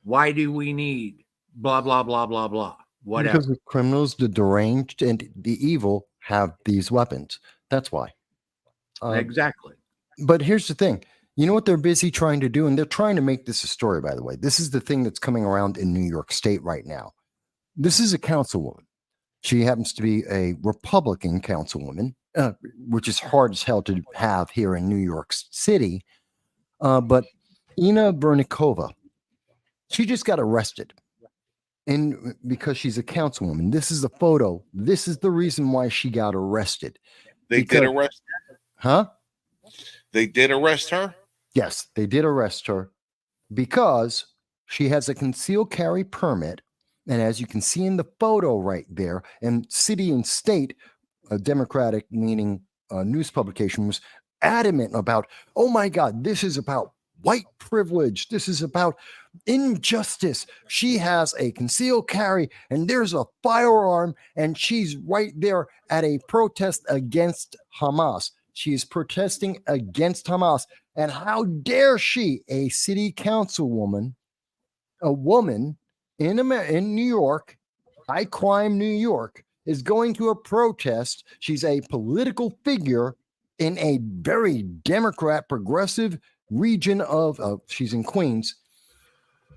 Why do we need blah, blah, blah, blah, blah? Whatever. Because the criminals, the deranged, and the evil have these weapons. That's why. Exactly. But here's the thing. You know what they're busy trying to do? And they're trying to make this a story, by the way. This is the thing that's coming around in New York State right now. This is a councilwoman. She happens to be a Republican councilwoman, which is hard as hell to have here in New York City. But Ina Vernikova, she just got arrested. And because she's a councilwoman, this is the photo. This is the reason why she got arrested. They did arrest her? Huh? They did arrest her? Yes, they did arrest her because she has a concealed carry permit. And as you can see in the photo right there, and City and State, a Democratic meaning news publication, was adamant about, oh my God, this is about white privilege. This is about injustice. She has a concealed carry and there's a firearm and she's right there at a protest against Hamas. She is protesting against Hamas. And how dare she, a city councilwoman, a woman, in New York, high crime New York, is going to a protest. She's a political figure in a very Democrat progressive region of she's in Queens.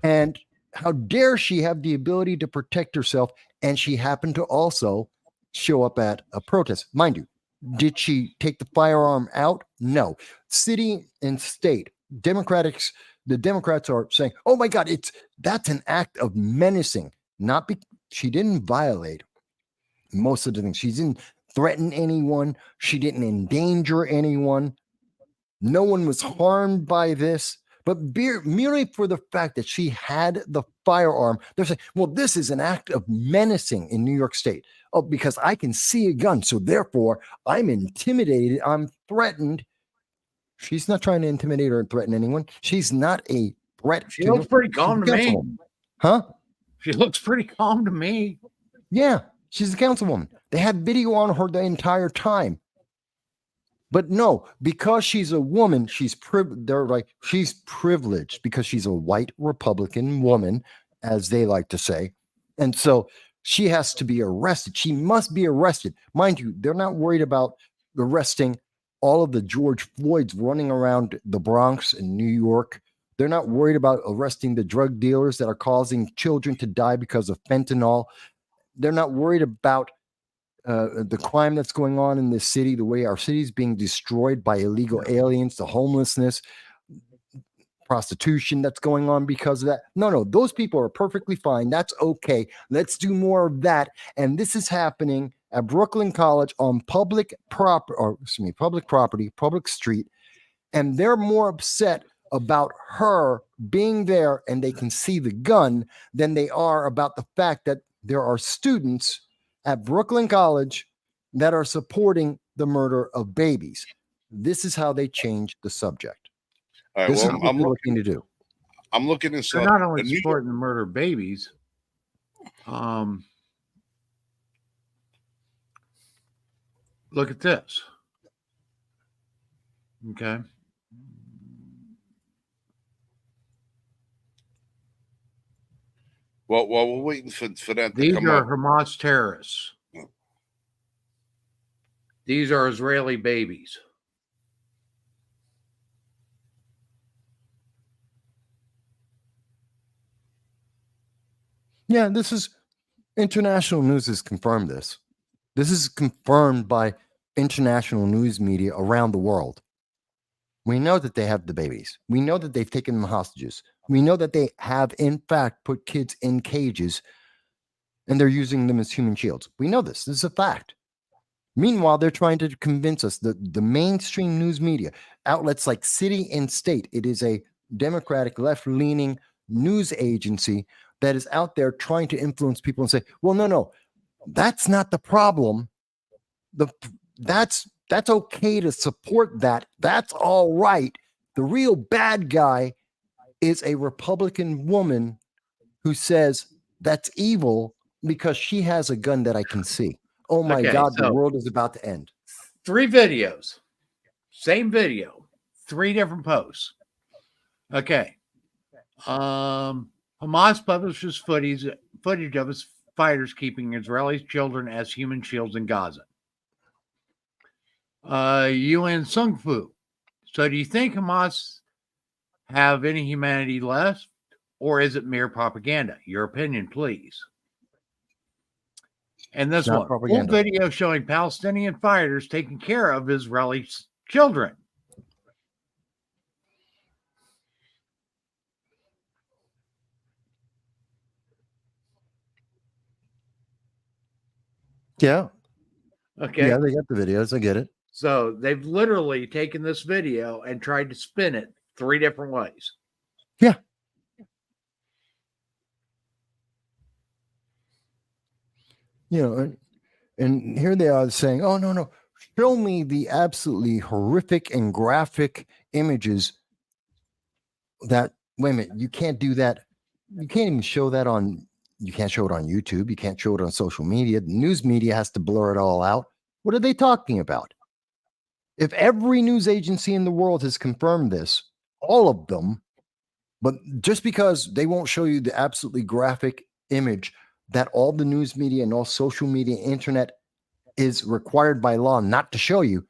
And how dare she have the ability to protect herself? And she happened to also show up at a protest. Mind you, did she take the firearm out? No. City and state Democrats, the Democrats are saying, "Oh my God, that's an act of menacing." Not be she didn't violate most of the things. She didn't threaten anyone. She didn't endanger anyone. No one was harmed by this. But merely for the fact that she had the firearm, they're saying, well, this is an act of menacing in New York State. Oh, because I can see a gun. So therefore, I'm intimidated. I'm threatened. She's not trying to intimidate or threaten anyone. She's not a threat. She looks pretty calm to me. Huh? She looks pretty calm to me. Yeah, she's a councilwoman. They had video on her the entire time. But no, because she's a woman, they're like, she's privileged because she's a white Republican woman, as they like to say. And so she has to be arrested. She must be arrested. Mind you, they're not worried about arresting all of the George Floyds running around the Bronx in New York. They're not worried about arresting the drug dealers that are causing children to die because of fentanyl. They're not worried about the crime that's going on in this city, the way our city is being destroyed by illegal aliens, the homelessness, prostitution that's going on because of that. No, those people are perfectly fine. That's okay. Let's do more of that. And this is happening at Brooklyn College on public property, public street. And they're more upset about her being there and they can see the gun than they are about the fact that there are students at Brooklyn College that are supporting the murder of babies. This is how they change the subject. All right, This is well, what I'm looking to do. I'm looking this They're up. not only supporting the murder of babies. Look at this. Okay. Well, we're waiting for that to These come are up. Hamas terrorists. These are Israeli babies. Yeah, this is international news has confirmed this. This is confirmed by international news media around the world. We know that they have the babies. We know that they've taken them hostages. We know that they have, in fact, put kids in cages and they're using them as human shields. We know this. This is a fact. Meanwhile, they're trying to convince us that the mainstream news media, outlets like City and State, it is a Democratic left-leaning news agency that is out there trying to influence people and say, well, no, that's not the problem. That's okay to support that. That's all right. The real bad guy is a Republican woman who says that's evil because she has a gun that I can see. Oh my God, the world is about to end. 3 videos. Same video. 3 different posts. Okay. Hamas publishes footage of its fighters keeping Israeli children as human shields in Gaza. UN Sung Fu. So do you think Hamas have any humanity left, or is it mere propaganda? Your opinion, please. And this one, full video showing Palestinian fighters taking care of Israeli children. Yeah. Okay. Yeah, they got the videos. I get it. So they've literally taken this video and tried to spin it 3 different ways. Yeah. You know, and here they are saying, oh, no, show me the absolutely horrific and graphic images that, wait a minute, you can't do that. You can't even show that you can't show it on YouTube. You can't show it on social media. The news media has to blur it all out. What are they talking about? If every news agency in the world has confirmed this, all of them, but just because they won't show you the absolutely graphic image that all the news media and all social media, internet is required by law not to show you.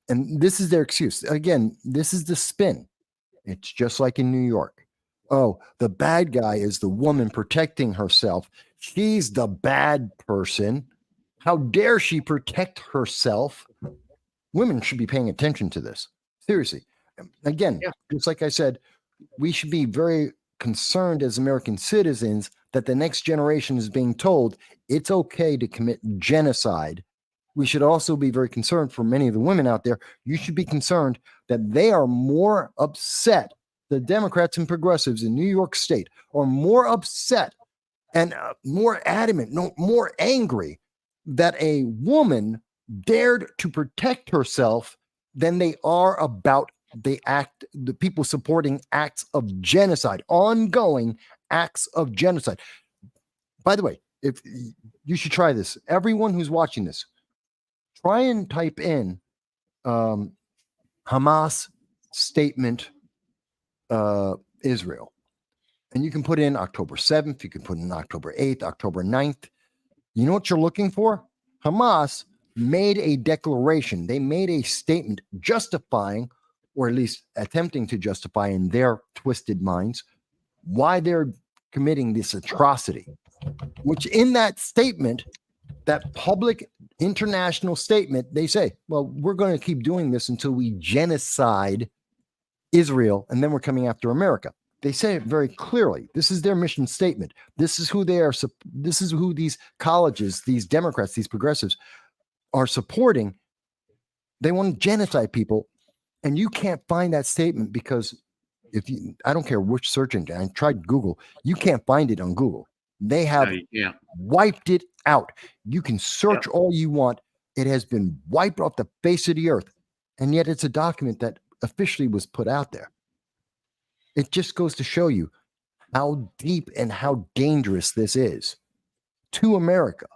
And this is their excuse. Again, this is the spin. It's just like in New York. Oh, the bad guy is the woman protecting herself. She's the bad person. How dare she protect herself? Women should be paying attention to this. Seriously. Again, just like I said, we should be very concerned as American citizens that the next generation is being told it's okay to commit genocide. We should also be very concerned for many of the women out there. You should be concerned that they are more upset. The Democrats and progressives in New York State are more upset and more adamant, no, more angry that a woman dared to protect herself than they are about the people supporting acts of genocide, ongoing acts of genocide. By the way, if you should try this, everyone who's watching this, try and type in Hamas statement Israel. And you can put in October 7th, you can put in October 8th, October 9th. You know what you're looking for? Hamas made a declaration. They made a statement justifying, or at least attempting to justify in their twisted minds, why they're committing this atrocity. Which in that statement, that public international statement, they say, well, we're going to keep doing this until we genocide Israel, and then we're coming after America. They say it very clearly. This is their mission statement. This is who they are. This is who these colleges, these Democrats, these progressives are supporting. They want to genocide people, and you can't find that statement because I don't care which search engine. I tried Google. You can't find it on Google. They have wiped it out. You can search all you want. It has been wiped off the face of the earth, and yet it's a document that officially was put out there. It just goes to show you how deep and how dangerous this is to America.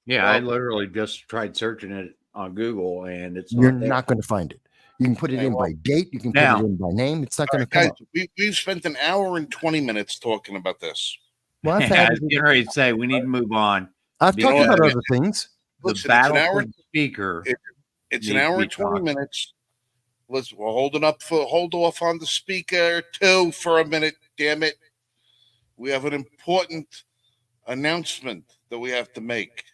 Yeah, I literally just tried searching it on Google, and you're not going to find it. You can put it in by date. You can put it in by name. It's not going to come up. We've spent an hour and 20 minutes talking about this. Well, I was getting ready to say we need to move on. I've talked about other things. Listen, battle for the speaker. It's an hour and 20 minutes. We're hold off on the speaker too for a minute. Damn it. We have an important announcement that we have to make.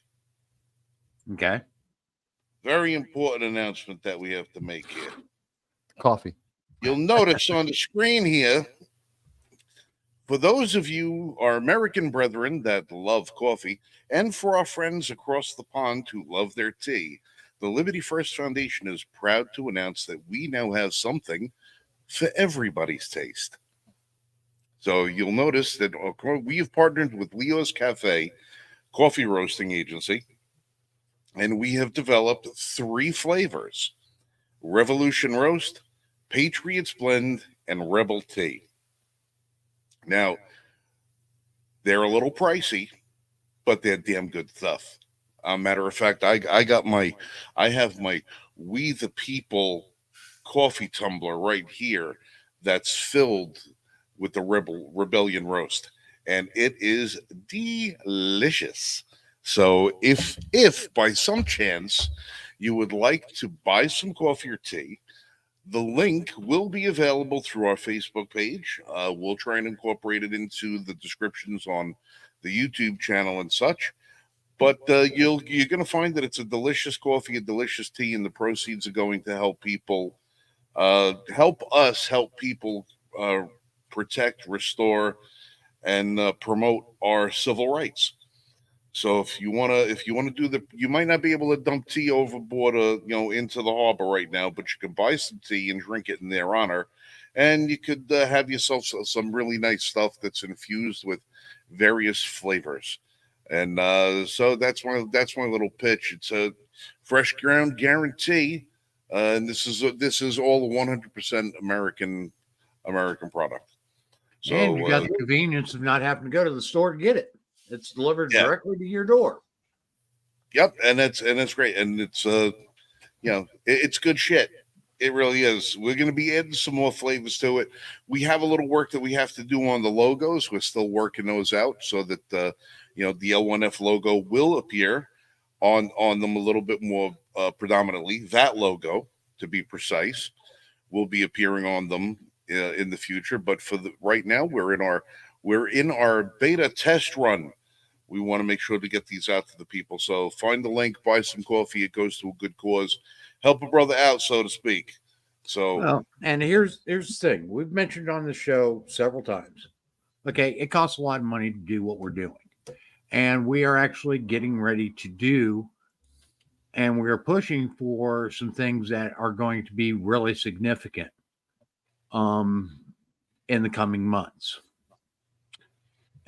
Okay. Very important announcement that we have to make here. Coffee. You'll notice on the screen here, for those of you, our American brethren that love coffee, and for our friends across the pond who love their tea, the Liberty First Foundation is proud to announce that we now have something for everybody's taste. So you'll notice that we have partnered with Leo's Cafe Coffee Roasting Agency, and we have developed 3 flavors: Revolution Roast, Patriots Blend, and Rebel Tea. Now, they're a little pricey, but they're damn good stuff. Matter of fact, I have my We the People coffee tumbler right here that's filled with the Rebellion Roast, and it is delicious. So if by some chance you would like to buy some coffee or tea, the link will be available through our Facebook page. We'll try and incorporate it into the descriptions on the YouTube channel and such. But you're going to find that it's a delicious coffee, a delicious tea, and the proceeds are going to help people, help people protect, restore, and promote our civil rights. So if you want to you might not be able to dump tea overboard, into the harbor right now, but you can buy some tea and drink it in their honor, and you could have yourself some really nice stuff that's infused with various flavors. And so that's my little pitch. It's a fresh ground guarantee, and this is all 100% American product. So and you got the convenience of not having to go to the store to get it. It's delivered directly to your door. Yep, and it's great, and it's it's good shit. It really is. We're going to be adding some more flavors to it. We have a little work that we have to do on the logos. We're still working those out so that the L1F logo will appear on them a little bit more predominantly. That logo, to be precise, will be appearing on them in the future. But for the right now, we're in our beta test run. We want to make sure to get these out to the people. So find the link, buy some coffee. It goes to a good cause. Help a brother out, so to speak. So, Well, and here's the thing. We've mentioned on the show several times. Okay, it costs a lot of money to do what we're doing. And we are actually getting ready to do, and we're pushing for some things that are going to be really significant in the coming months.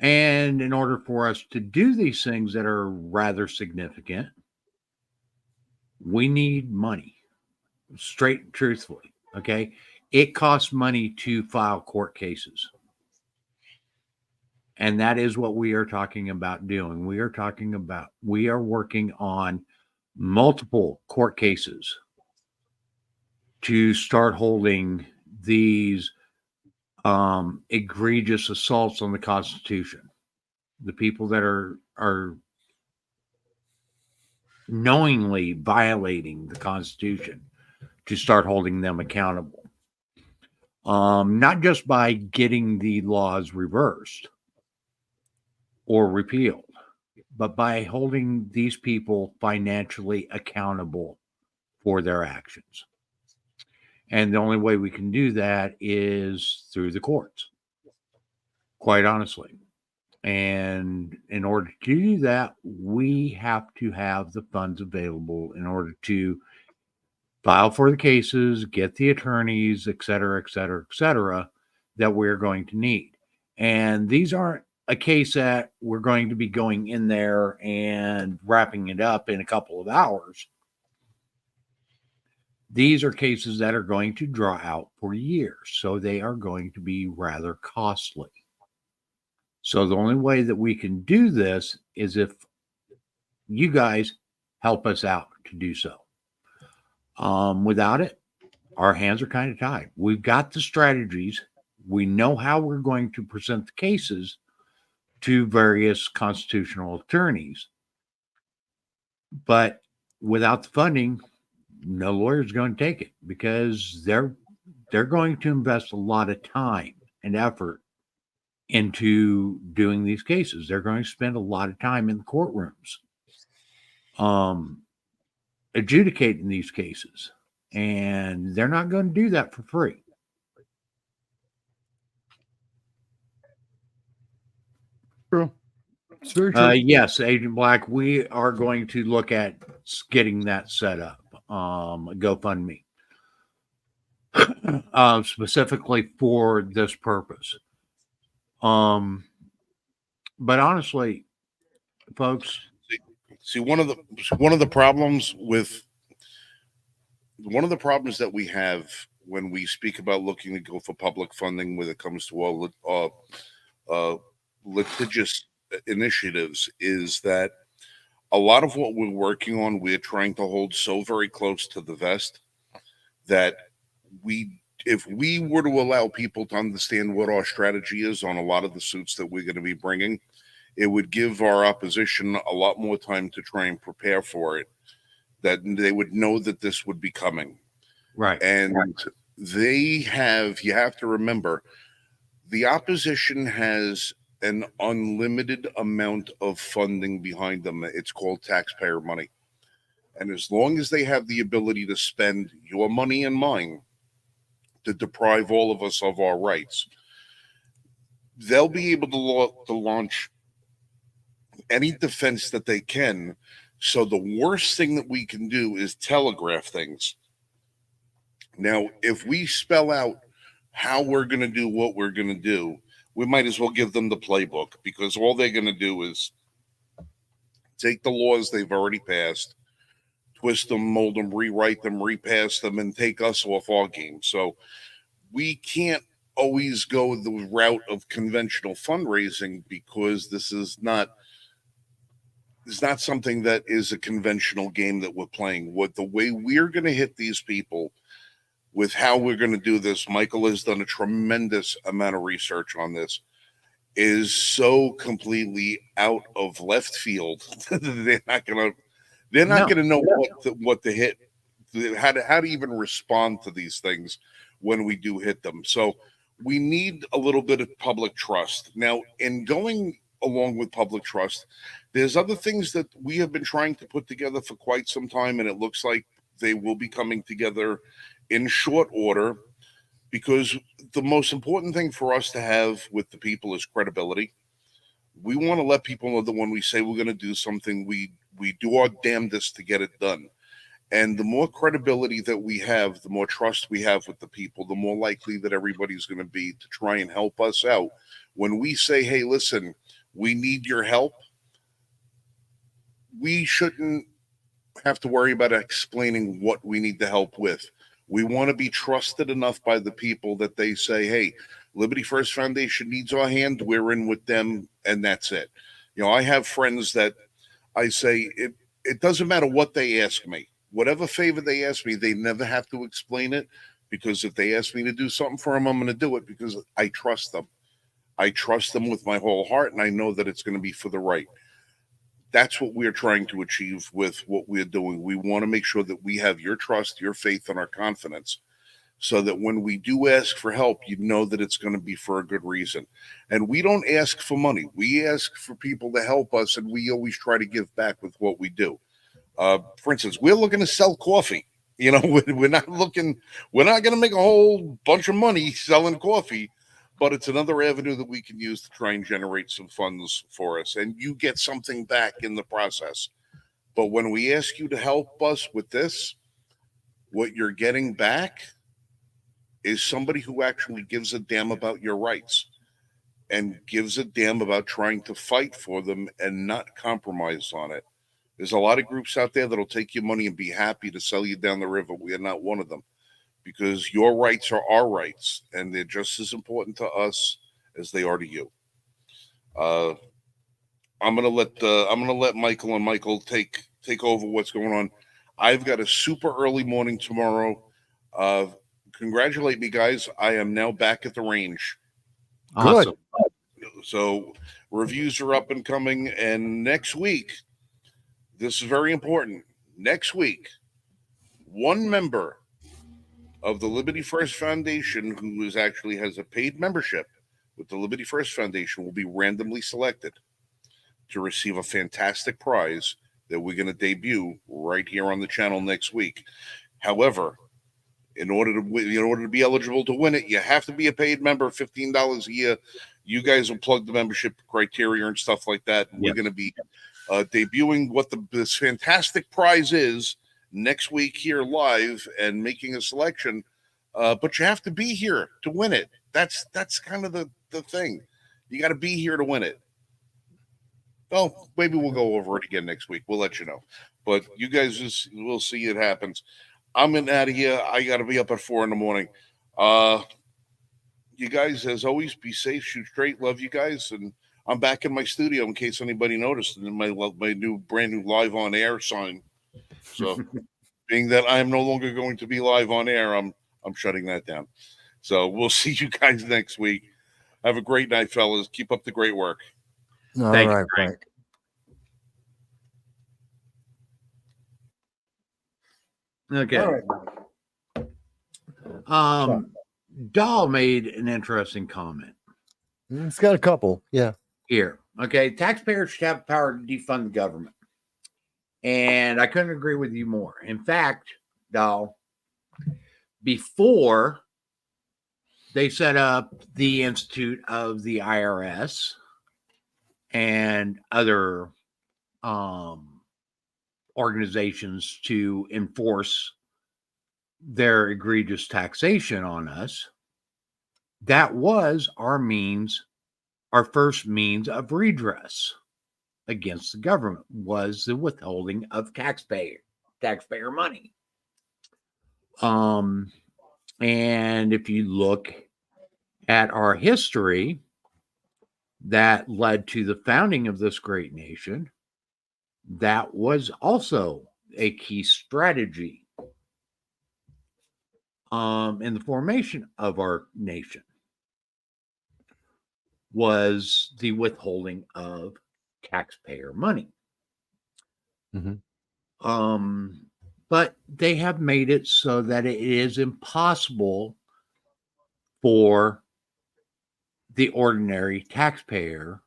And in order for us to do these things that are rather significant, we need money, straight and truthfully. Okay. It costs money to file court cases. And that is what we are talking about doing. We are working on multiple court cases to start holding these egregious assaults on the Constitution. The people that are knowingly violating the Constitution, to start holding them accountable. Not just by getting the laws reversed or repealed, but by holding these people financially accountable for their actions. And the only way we can do that is through the courts, quite honestly. And in order to do that, we have to have the funds available in order to file for the cases, get the attorneys, et cetera, that we're going to need. And these aren't a case that we're going to be going in there and wrapping it up in a couple of hours. These are cases that are going to draw out for years, so they are going to be rather costly. So the only way that we can do this is if you guys help us out to do so. Without it, our hands are kind of tied. We've got the strategies. We know how we're going to present the cases to various constitutional attorneys. But without the funding, no lawyer is going to take it, because they're going to invest a lot of time and effort into doing these cases. They're going to spend a lot of time in the courtrooms adjudicating these cases, and they're not going to do that for free. True. It's very true. Yes, Agent Black, we are going to look at getting that set up. GoFundMe, specifically for this purpose. But honestly, folks, see, one of the problems that we have when we speak about looking to go for public funding when it comes to all litigious initiatives is that a lot of what we're working on, we're trying to hold so very close to the vest that if we were to allow people to understand what our strategy is on a lot of the suits that we're going to be bringing, it would give our opposition a lot more time to try and prepare for it, that they would know that this would be coming. right. And you have to remember, the opposition has an unlimited amount of funding behind them. It's called taxpayer money. And as long as they have the ability to spend your money and mine to deprive all of us of our rights, they'll be able to launch any defense that they can. So the worst thing that we can do is telegraph things. Now, if we spell out how we're going to do what we're going to do, we might as well give them the playbook, because all they're going to do is take the laws they've already passed, twist them, mold them, rewrite them, repass them, and take us off our game. So we can't always go the route of conventional fundraising, because this is not something that is a conventional game that we're playing. The way we're going to hit these people, with how we're going to do this. Michael has done a tremendous amount of research on this. Is so completely out of left field. They're not going to. They're not going to know what to hit, how to even respond to these things when we do hit them. So we need a little bit of public trust. Now, in going along with public trust, there's other things that we have been trying to put together for quite some time, and it looks like they will be coming together in short order, because the most important thing for us to have with the people is credibility. We want to let people know that when we say we're going to do something, we do our damnedest to get it done. And the more credibility that we have, the more trust we have with the people, the more likely that everybody's going to be to try and help us out. When we say, hey, listen, we need your help, we shouldn't have to worry about explaining what we need the help with. We want to be trusted enough by the people that they say, hey, Liberty First Foundation needs our hand, we're in with them, and that's it. I have friends that I say, it doesn't matter what they ask me. Whatever favor they ask me, they never have to explain it, because if they ask me to do something for them, I'm going to do it because I trust them. I trust them with my whole heart, and I know that it's going to be for the right. That's what we're trying to achieve with what we're doing. We want to make sure that we have your trust, your faith, and our confidence, so that when we do ask for help, you know that it's going to be for a good reason. And we don't ask for money. We ask for people to help us, and we always try to give back with what we do. For instance, we're looking to sell coffee. We're not going to make a whole bunch of money selling coffee, but it's another avenue that we can use to try and generate some funds for us. And you get something back in the process. But when we ask you to help us with this, what you're getting back is somebody who actually gives a damn about your rights and gives a damn about trying to fight for them and not compromise on it. There's a lot of groups out there that'll take your money and be happy to sell you down the river. We are not one of them, because your rights are our rights, and they're just as important to us as they are to you. I'm gonna let Michael and Michael take over what's going on. I've got a super early morning tomorrow. Congratulate me, guys! I am now back at the range. Awesome. So reviews are up and coming, and next week, this is very important. Next week, one member of the Liberty First Foundation who actually has a paid membership with the Liberty First Foundation will be randomly selected to receive a fantastic prize that we're going to debut right here on the channel next week. However, in order to be eligible to win it, you have to be a paid member, $15 a year. You guys will plug the membership criteria and stuff like that. Yep. We're going to be debuting what this fantastic prize is next week here live and making a selection. But you have to be here to win it. That's kind of the thing. You got to be here to win it. Well, maybe we'll go over it again next week. We'll let you know. But you guys will see it happens. I'm out of here. I got to be up at 4 a.m. You guys, as always, be safe, shoot straight. Love you guys. And I'm back in my studio in case anybody noticed, and my brand new live on air sign. So being that I am no longer going to be live on air, I'm shutting that down. So we'll see you guys next week. Have a great night, fellas. Keep up the great work. All right, Frank. Okay. All right. Dahl made an interesting comment. It's got a couple. Yeah. Here. Okay. Taxpayers should have power to defund the government. And I couldn't agree with you more. In fact, Dahl, before they set up the Institute of the IRS and other organizations to enforce their egregious taxation on us, that was our first means of redress against the government, was the withholding of taxpayer money. And if you look at our history that led to the founding of this great nation, that was also a key strategy. in the formation of our nation was the withholding of taxpayer money. Mhm. But they have made it so that it is impossible for the ordinary taxpayer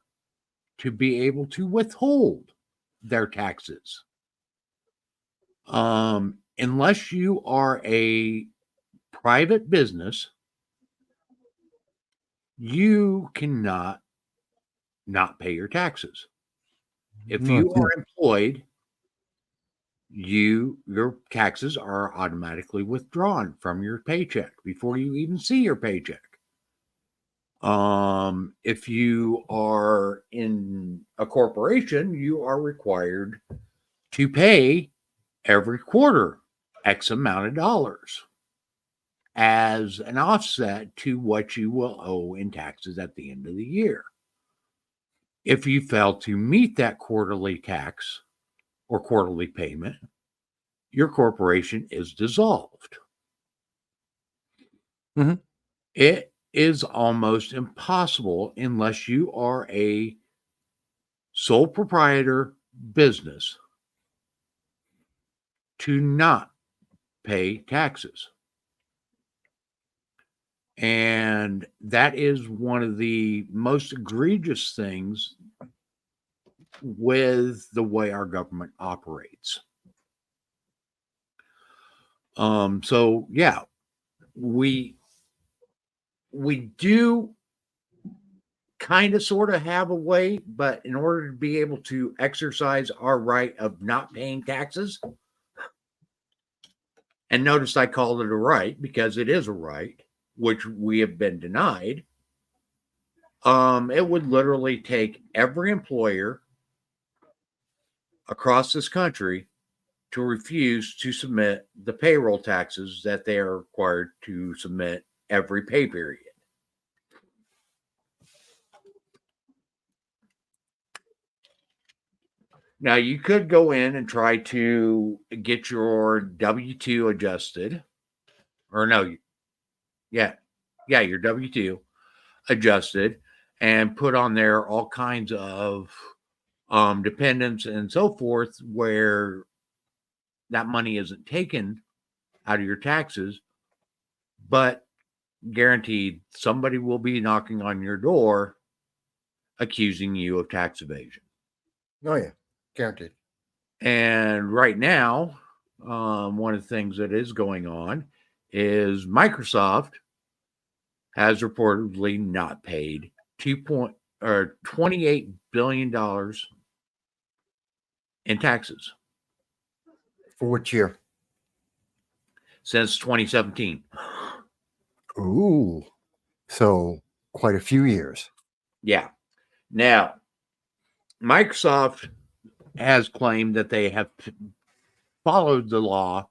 to be able to withhold their taxes. Unless you are a private business, you cannot not pay your taxes. If No, you yeah. are employed, your taxes are automatically withdrawn from your paycheck before you even see your paycheck. If you are in a corporation, you are required to pay every quarter X amount of dollars as an offset to what you will owe in taxes at the end of the year. If you fail to meet that quarterly tax or quarterly payment, your corporation is dissolved. Mhm. It is almost impossible unless you are a sole proprietor business to not pay taxes. And that is one of the most egregious things with the way our government operates. So yeah, we do kind of sort of have a way, but in order to be able to exercise our right of not paying taxes, and notice I called it a right because it is a right, which we have been denied. It would literally take every employer across this country to refuse to submit the payroll taxes that they are required to submit every pay period. Now, you could go in and try to get your W 2 adjusted, or no, yeah, your W 2 adjusted and put on there all kinds of dependents and so forth, where that money isn't taken out of your taxes, but guaranteed somebody will be knocking on your door accusing you of tax evasion. Oh yeah, guaranteed. And right now, one of the things that is going on is Microsoft has reportedly not paid $28 billion in taxes For which year? since 2017. Ooh, so quite a few years. Yeah. Now, Microsoft has claimed that they have followed the law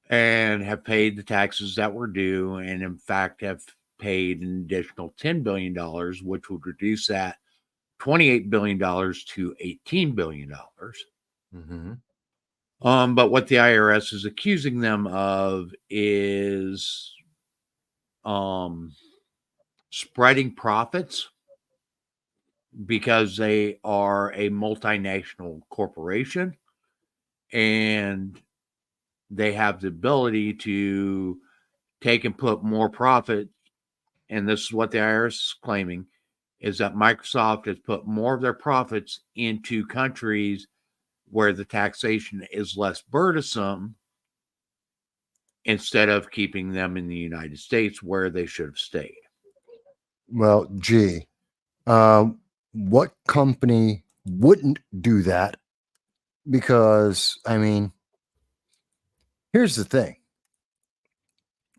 and have paid the taxes that were due, and in fact have paid an additional $10 billion, which would reduce that $28 billion to $18 billion. Mm-hmm. But what the IRS is accusing them of is spreading profits because they are a multinational corporation and they have the ability to take and put more profit. And this is what the IRS is claiming, is that Microsoft has put more of their profits into countries where the taxation is less burdensome instead of keeping them in the United States where they should have stayed. Well, gee, what company wouldn't do that? Because I mean, here's the thing.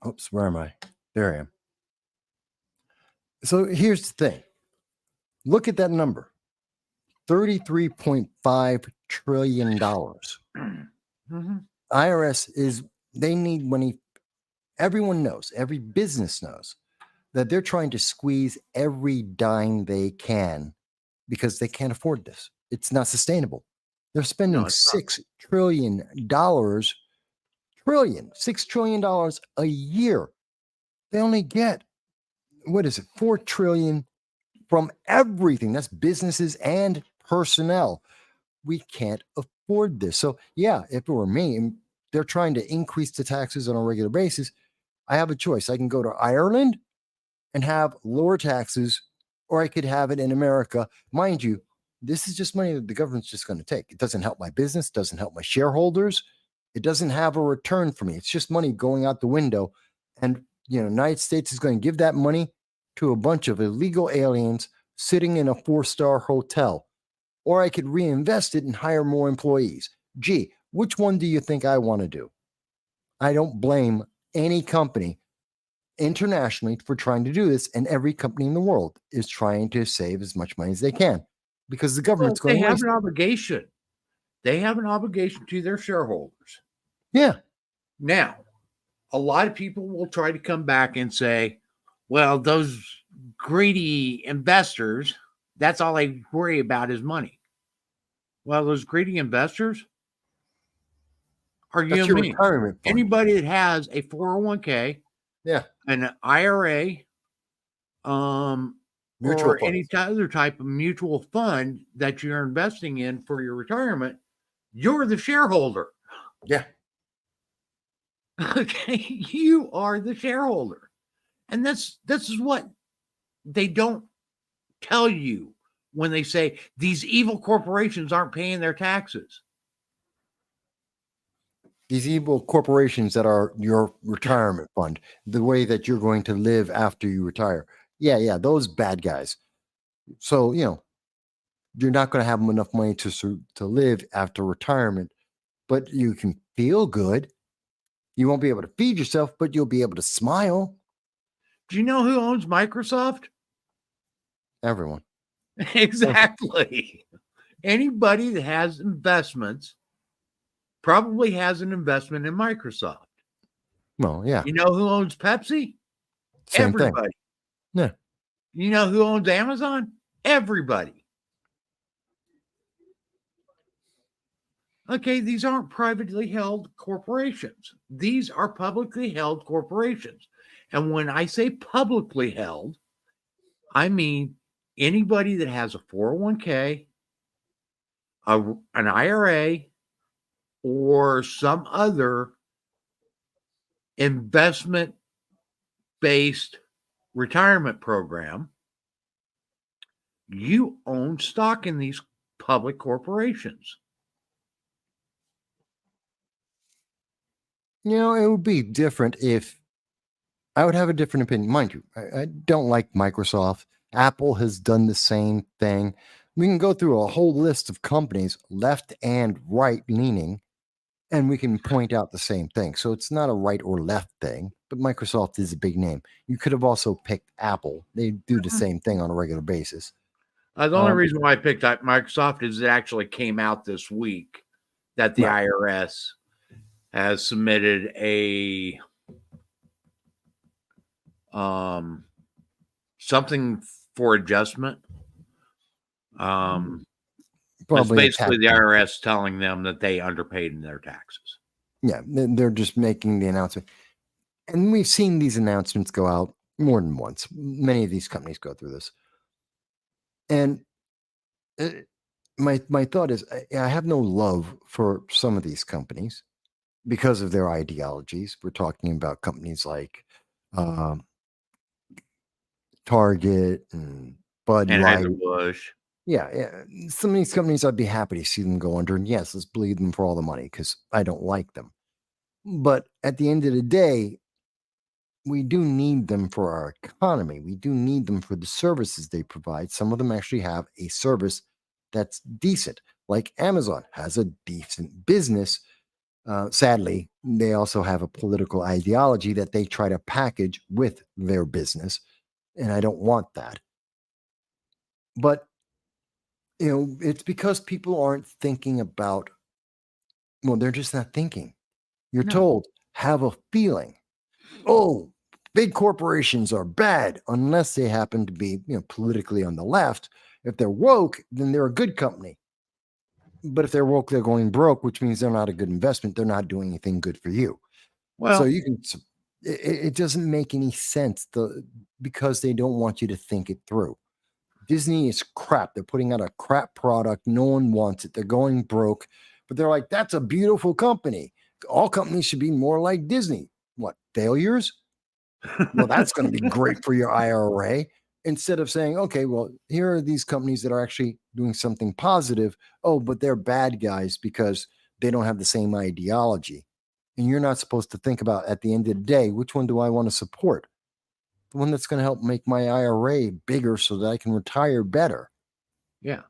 Oops, where am I? There I am. So here's the thing. Look at that number. $33.5 trillion. Mm-hmm. IRS they need money. Everyone knows, every business knows that they're trying to squeeze every dime they can because they can't afford this. It's not sustainable. They're spending No, it's not. $6 trillion $6 trillion a year. They only get, what is it, 4 trillion from everything. That's businesses and personnel. We can't afford this. So yeah, if it were me and they're trying to increase the taxes on a regular basis, I have a choice. I can go to Ireland and have lower taxes, or I could have it in America. Mind you, this is just money that the government's just going to take. It doesn't help my business, doesn't help my shareholders. It doesn't have a return for me. It's just money going out the window. And United States is going to give that money to a bunch of illegal aliens sitting in a 4-star hotel. Or I could reinvest it and hire more employees. Gee, which one do you think I want to do? I don't blame any company internationally for trying to do this, and every company in the world is trying to save as much money as they can because the government's They going to have waste. an obligation. They have an obligation to their shareholders. Yeah. Now, a lot of people will try to come back and say, well, those greedy investors, that's all they worry about is money. Well, those greedy investors are That's you your and me. retirement fund. Anybody that has a 401k, Yeah. an IRA, Mutual or any funds. other type of mutual fund that you're investing in for your retirement, you're the shareholder. Yeah. Okay, you are the shareholder. And this is what they don't tell you when they say these evil corporations aren't paying their taxes. These evil corporations that are your retirement fund, the way that you're going to live after you retire. Yeah, those bad guys. So, you're not going to have enough money to live after retirement, but you can feel good. You won't be able to feed yourself, but you'll be able to smile. Do you know who owns Microsoft? Everyone. Exactly. Anybody that has investments probably has an investment in Microsoft. Well, yeah. You know who owns Pepsi? Same Everybody. thing. Yeah. You know who owns Amazon? Everybody. Okay, these aren't privately held corporations. These are publicly held corporations. And when I say publicly held, I mean anybody that has a 401k, an IRA, or some other investment based retirement program, you own stock in these public corporations. It would be different if I would have a different opinion. Mind you, I don't like Microsoft. Apple has done the same thing. We can go through a whole list of companies, left and right leaning, and we can point out the same thing. So it's not a right or left thing, but Microsoft is a big name. You could have also picked Apple. They do the same thing on a regular basis. The only reason why I picked up Microsoft is it actually came out this week that the IRS has submitted a something for adjustment. It's basically the IRS telling them that they underpaid in their taxes. Yeah, they're just making the announcement. And we've seen these announcements go out more than once. Many of these companies go through this. And my thought is I have no love for some of these companies because of their ideologies. We're talking about companies like Target and Bud Light. Bush. Yeah. Some of these companies, I'd be happy to see them go under. And yes, let's bleed them for all the money because I don't like them. But at the end of the day, we do need them for our economy. We do need them for the services they provide. Some of them actually have a service that's decent, like Amazon has a decent business. Sadly, they also have a political ideology that they try to package with their business. And I don't want that. But, it's because people aren't thinking about, they're just not thinking. You're told, have a feeling. Oh, big corporations are bad unless they happen to be, politically on the left. If they're woke, then they're a good company. But if they're woke, they're going broke, which means they're not a good investment. They're not doing anything good for you. Well, you can. It doesn't make any sense because they don't want you to think it through. Disney is crap. They're putting out a crap product. No one wants it. They're going broke, but they're like, that's a beautiful company. All companies should be more like Disney. What, failures? Well, that's going to be great for your IRA. Instead of saying, okay, well, here are these companies that are actually doing something positive. Oh, but they're bad guys because they don't have the same ideology. And you're not supposed to think about at the end of the day, which one do I want to support? The one that's going to help make my IRA bigger so that I can retire better. yeah.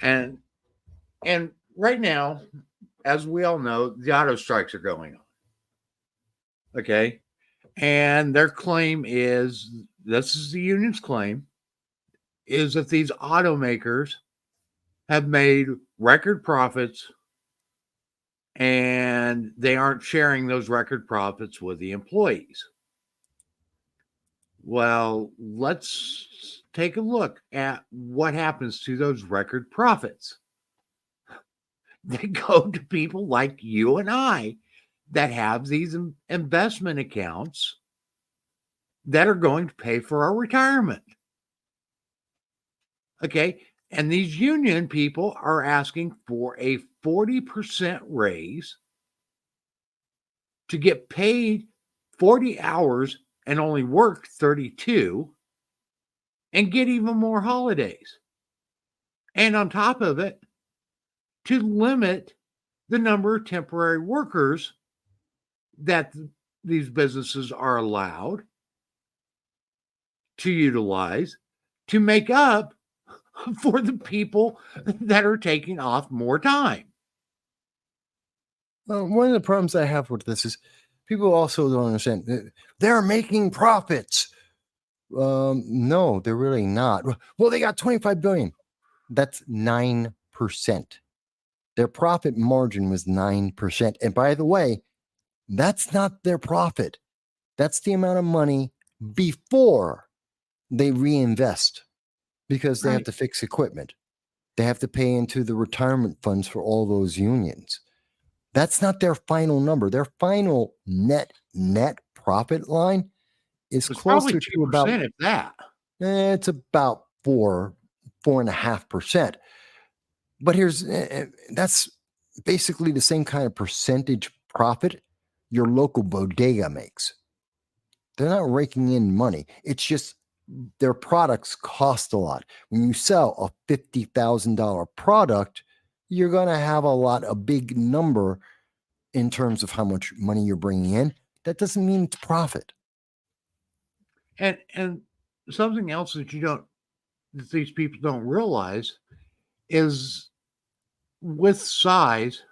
And right now, as we all know, the auto strikes are going on. Okay. And their claim is, this is the union's claim, is that these automakers have made record profits and they aren't sharing those record profits with the employees. Well, let's take a look at what happens to those record profits. They go to people like you and I that have these investment accounts that are going to pay for our retirement. Okay. And these union people are asking for a 40% raise to get paid 40 hours and only work 32 and get even more holidays. And on top of it, to limit the number of temporary workers that these businesses are allowed to utilize to make up for the people that are taking off more time. One of the problems I have with this is people also don't understand that they're making profits. No, they're really not. Well, they got 25 billion. That's 9%. Their profit margin was 9%. And by the way, that's not their profit. That's the amount of money before they reinvest because they have to fix equipment. They have to pay into the retirement funds for all those unions. That's not their final number. Their final net profit line is It's closer probably to about, 2% if that. it's about 4.5%. But that's basically the same kind of percentage profit your local bodega makes. They're not raking in money. It's just their products cost a lot. When you sell a $50,000 product, you're going to have a big number in terms of how much money you're bringing in. That doesn't mean it's profit. And something else that these people don't realize is with size,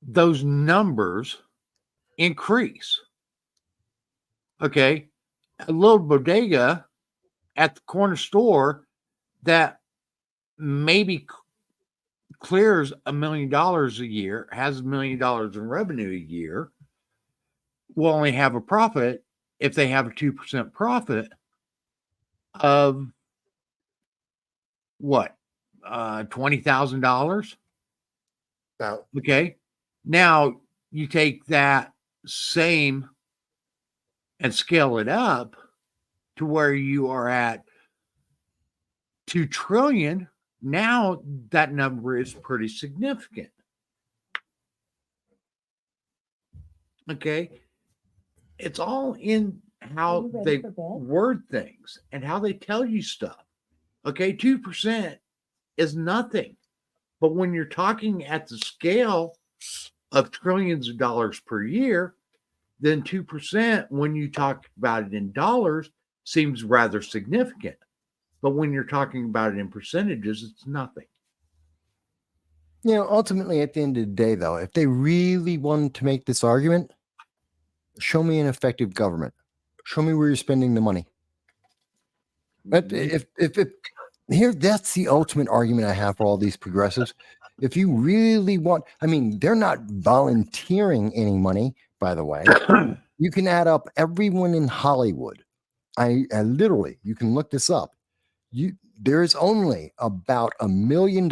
those numbers increase. Okay. A little bodega at the corner store that maybe clears $1 million a year, has $1 million in revenue a year, will only have a profit if they have a 2% profit of what? $20,000. Okay. Now you take that same and scale it up to where you are at 2 trillion. Now that number is pretty significant. Okay. It's all in how they word things and how they tell you stuff. Okay. 2% is nothing. But when you're talking at the scale of trillions of dollars per year, then 2%, when you talk about it in dollars, seems rather significant. But when you're talking about it in percentages, it's nothing. Ultimately, at the end of the day, though, if they really wanted to make this argument, show me an effective government. Show me where you're spending the money. But if here, that's the ultimate argument I have for all these progressives. If you really want, they're not volunteering any money, by the way. You can add up everyone in Hollywood. I literally, you can look this up. There is only about $1 million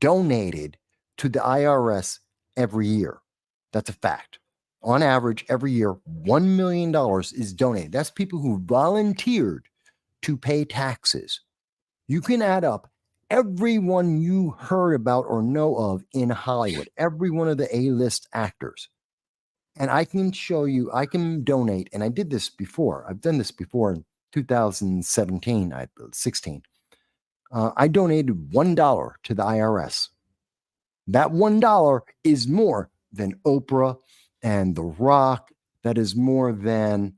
donated to the IRS every year. That's a fact. on average, every year, $1 million is donated. That's people who volunteered to pay taxes. You can add up everyone you heard about or know of in Hollywood, every one of the A-list actors. And I can show you, I can donate, and I did this before. I've done this before in 2017, 16. I donated $1 to the IRS. That $1 is more than Oprah and The Rock. That is more than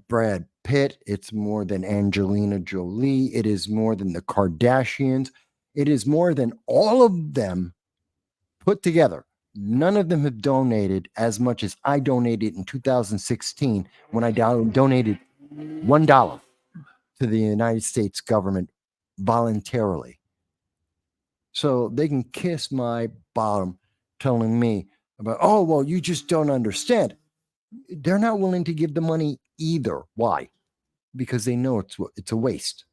Brad Pitt. It's more than Angelina Jolie. It is more than the Kardashians. It is more than all of them put together. None of them have donated as much as I donated in 2016 when I donated $1 to the United States government voluntarily. So they can kiss my bottom telling me about, oh, well, you just don't understand. They're not willing to give the money either. Why? Because they know it's a waste.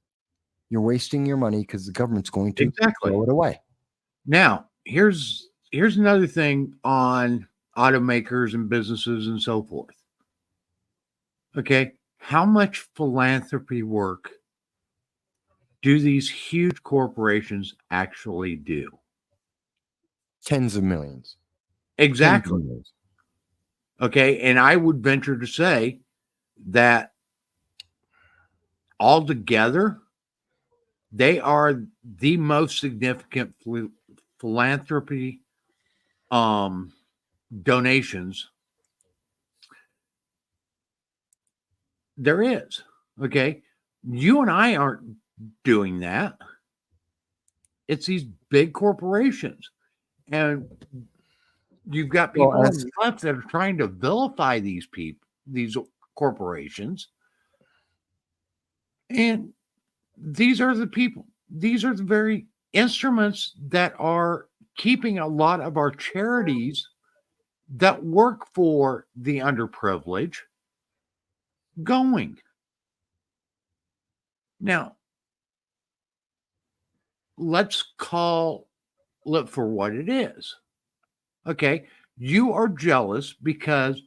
You're wasting your money because the government's going to throw it away. Now, here's another thing on automakers and businesses and so forth. Okay, how much philanthropy work do these huge corporations actually do? Tens of millions. Exactly. Tens of millions. Okay, and I would venture to say that altogether, they are the most significant philanthropy donations there is. Okay, you and I aren't doing that. It's these big corporations, and you've got people on the left that are trying to vilify these corporations, and these are the people. These are the very instruments that are keeping a lot of our charities that work for the underprivileged going. Now, let's call it for what it is. Okay, you are jealous because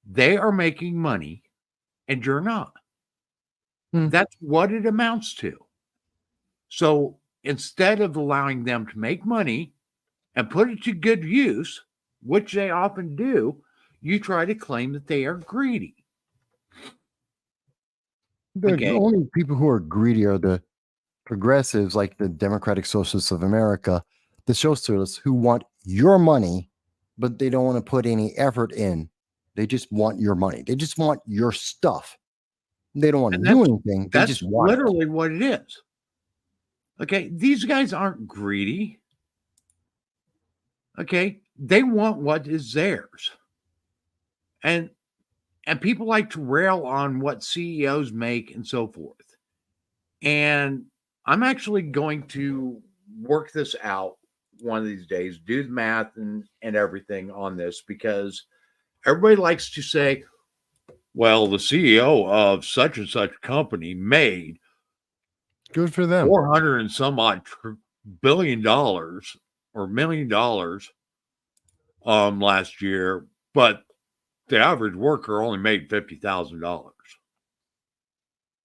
they are making money and you're not. That's what it amounts to. So instead of allowing them to make money and put it to good use, which they often do, you try to claim that they are greedy. The only people who are greedy are the progressives, like the Democratic Socialists of America, the socialists who want your money, but they don't want to put any effort in. They just want your money. They just want your stuff. They don't want to do anything. They just want literally what it is. Okay, these guys aren't greedy. Okay, they want what is theirs. And people like to rail on what CEOs make and so forth. And I'm actually going to work this out one of these days, do the math and everything on this, because everybody likes to say, well, the CEO of such and such company made good for them $400 and some odd billion or $1 million last year, but the average worker only made $50,000.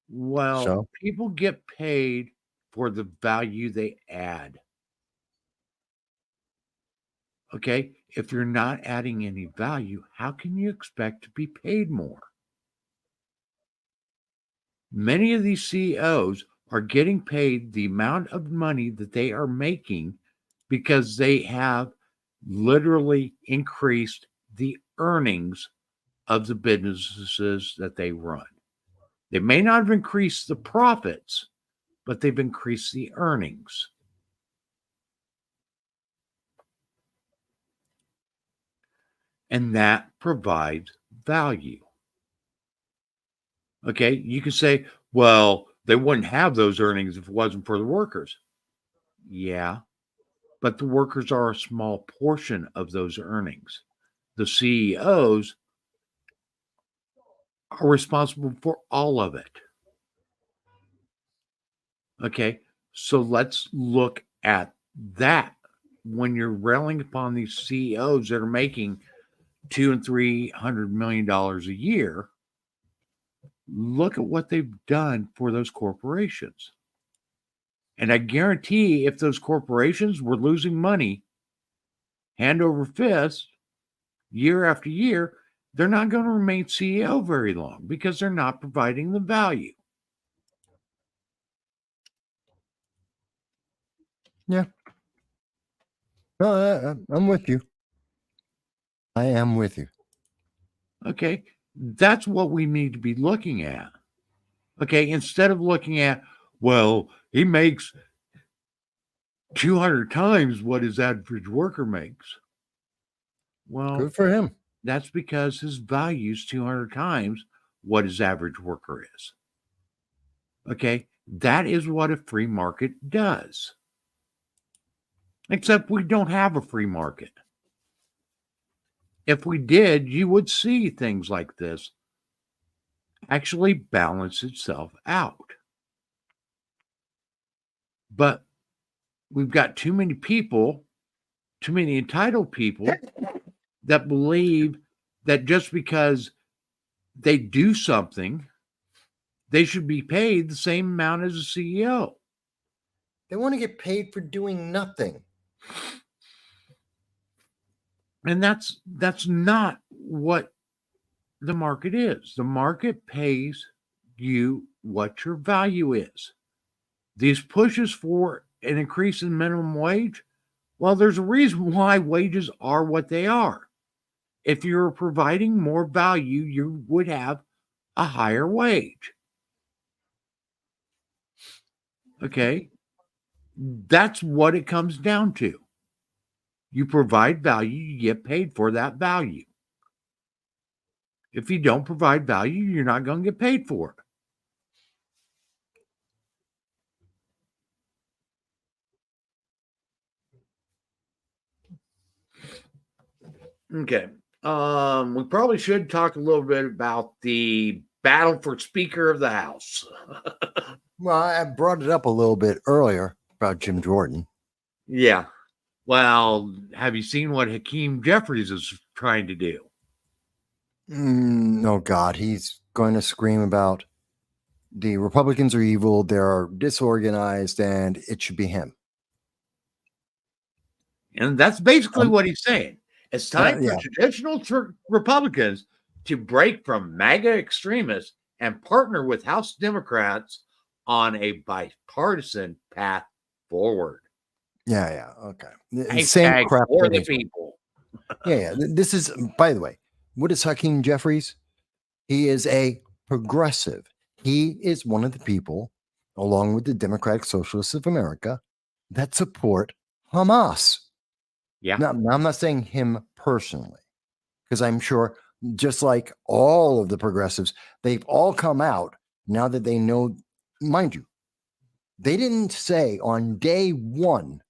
Well, people get paid for the value they add. Okay, if you're not adding any value, how can you expect to be paid more? Many of these CEOs are getting paid the amount of money that they are making because they have literally increased the earnings of the businesses that they run. They may not have increased the profits, but they've increased the earnings. And that provides value. Okay, you can say, well, they wouldn't have those earnings if it wasn't for the workers. Yeah, but the workers are a small portion of those earnings. The CEOs are responsible for all of it. Okay, so let's look at that when you're railing upon these CEOs that are making $200 and $300 million a year, look at what they've done for those corporations. And I guarantee if those corporations were losing money hand over fist year after year, they're not going to remain CEO very long because they're not providing the value. Yeah. No, I'm with you. I am with you. Okay. That's what we need to be looking at. Okay. Instead of looking at, well, he makes 200 times what his average worker makes. Well, Good for him. that's because his value is 200 times what his average worker is. Okay. That is what a free market does. Except we don't have a free market. If we did, you would see things like this actually balance itself out. But we've got too many people, too many entitled people that believe that just because they do something, they should be paid the same amount as a CEO. They want to get paid for doing nothing. And that's not what the market is. The market pays you what your value is. These pushes for an increase in minimum wage, well, there's a reason why wages are what they are. If you're providing more value, you would have a higher wage. Okay? That's what it comes down to. You provide value, you get paid for that value. If you don't provide value, you're not going to get paid for it. Okay. We probably should talk a little bit about the battle for Speaker of the House. Well, I brought it up a little bit earlier about Jim Jordan. Yeah. Well, have you seen what Hakeem Jeffries is trying to do? Oh, God. He's going to scream about the Republicans are evil, they're disorganized, and it should be him. And that's basically what he's saying. It's time yeah. for traditional Republicans to break from MAGA extremists and partner with House Democrats on a bipartisan path forward. Yeah. Okay. Hashtag Same crap for the that people. Yeah. This is, by the way, what is Hakeem Jeffries? He is a progressive. He is one of the people, along with the Democratic Socialists of America, that support Hamas. Yeah. Now, I'm not saying him personally, because I'm sure, just like all of the progressives, they've all come out now that they know, mind you, they didn't say on day one,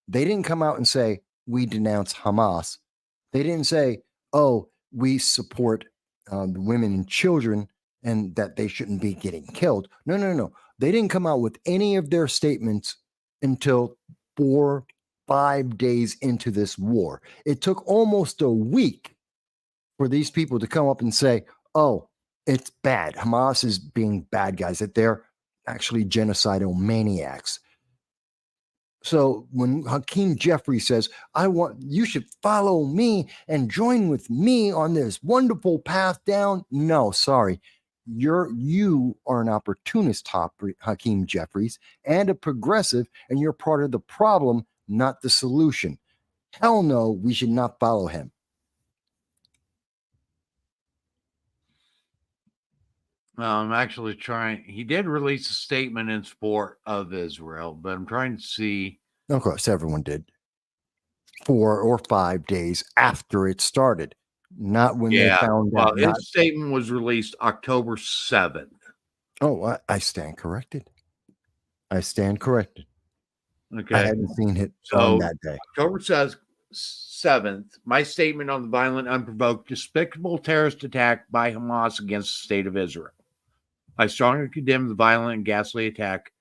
they didn't come out and say, we denounce Hamas. They didn't say, oh, we support the women and children and that they shouldn't be getting killed. No. They didn't come out with any of their statements until 4-5 days into this war. It took almost a week for these people to come up and say, oh, it's bad. Hamas is being bad guys, that they're actually genocidal maniacs. So when Hakeem Jeffries says, you should follow me and join with me on this wonderful path down. No, sorry. You are an opportunist, Hakeem Jeffries, and a progressive, and you're part of the problem, not the solution. Hell no, we should not follow him. I'm actually trying. He did release a statement in support of Israel, but I'm trying to see. Of course, everyone did. 4 or 5 days after it started, not when they found out. His statement was released October 7th. Oh, I stand corrected. Okay. I hadn't seen it on that day. October 7th, my statement on the violent, unprovoked, despicable terrorist attack by Hamas against the state of Israel. I strongly condemn the violent and ghastly attack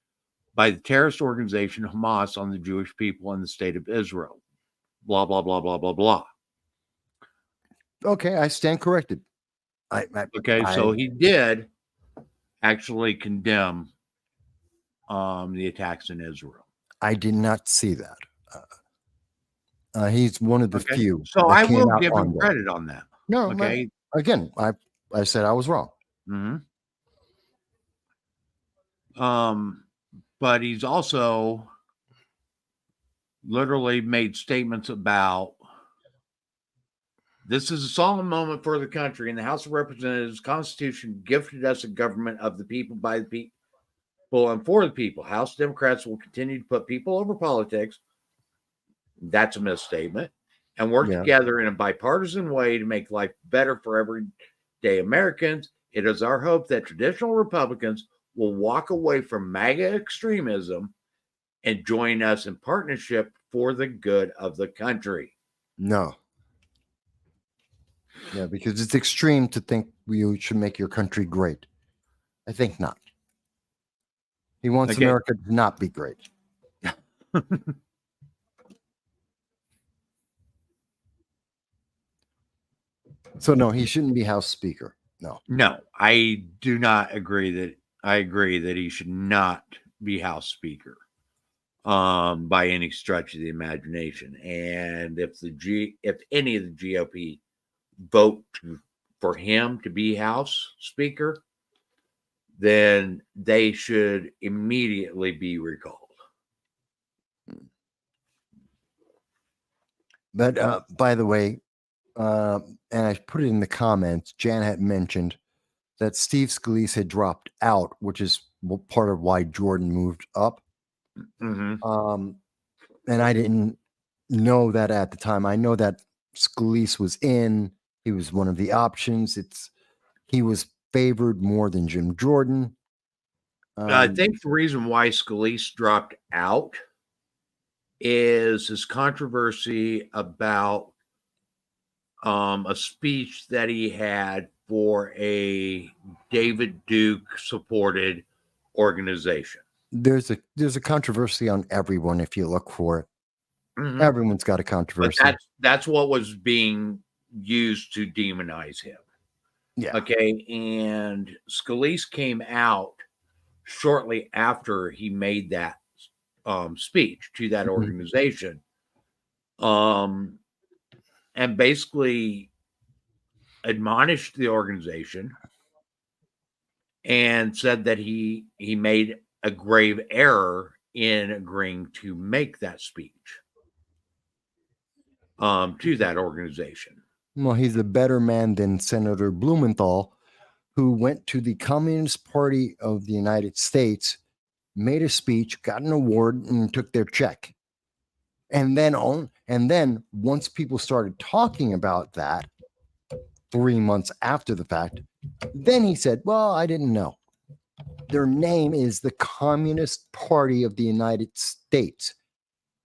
by the terrorist organization Hamas on the Jewish people in the state of Israel. Blah, blah, blah, blah, blah, blah. Okay, I stand corrected. Okay, so he did actually condemn the attacks in Israel. I did not see that. He's one of the Okay, few so that I came will out give him on that. credit on that. No, Okay. again, I said I was wrong. But he's also literally made statements about this is a solemn moment for the country, and the House of Representatives Constitution gifted us a government of the people, by the people, and for the people. House Democrats will continue to put people over politics. That's a misstatement. And work Yeah. together in a bipartisan way to make life better for everyday Americans. It is our hope that traditional Republicans will walk away from MAGA extremism and join us in partnership for the good of the country. No. Yeah, because it's extreme to think you should make your country great. I think not. He wants Okay. America to not be great. So no, he shouldn't be House Speaker. No, I do not agree that I agree that he should not be House Speaker by any stretch of the imagination. And if any of the GOP vote for him to be House Speaker, then they should immediately be recalled. But by the way, and I put it in the comments, Jan had mentioned that Steve Scalise had dropped out, which is part of why Jordan moved up. Mm-hmm. And I didn't know that at the time. I know that Scalise was in. He was one of the options. He was favored more than Jim Jordan. I think the reason why Scalise dropped out is his controversy about a speech that he had for a David Duke supported organization. There's a controversy on everyone if you look for it. Mm-hmm. Everyone's got a controversy. But that's what was being used to demonize him. Yeah. Okay. And Scalise came out shortly after he made that speech to that organization. And basically admonished the organization and said that he made a grave error in agreeing to make that speech to that organization. Well, he's a better man than Senator Blumenthal, who went to the Communist Party of the United States, made a speech, got an award, and took their check. And then once people started talking about that 3 months after the fact, then he said, well, I didn't know. Their name is the Communist Party of the United States.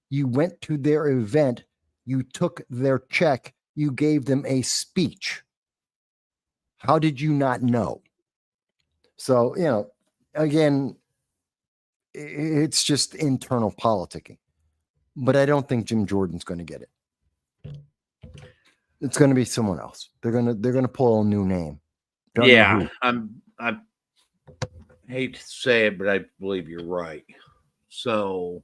You went to their event, you took their check, you gave them a speech. How did you not know? So, again, it's just internal politicking. But I don't think Jim Jordan's going to get it. It's going to be someone else. They're gonna pull a new name. Don't know who. I hate to say it, but I believe you're right. So,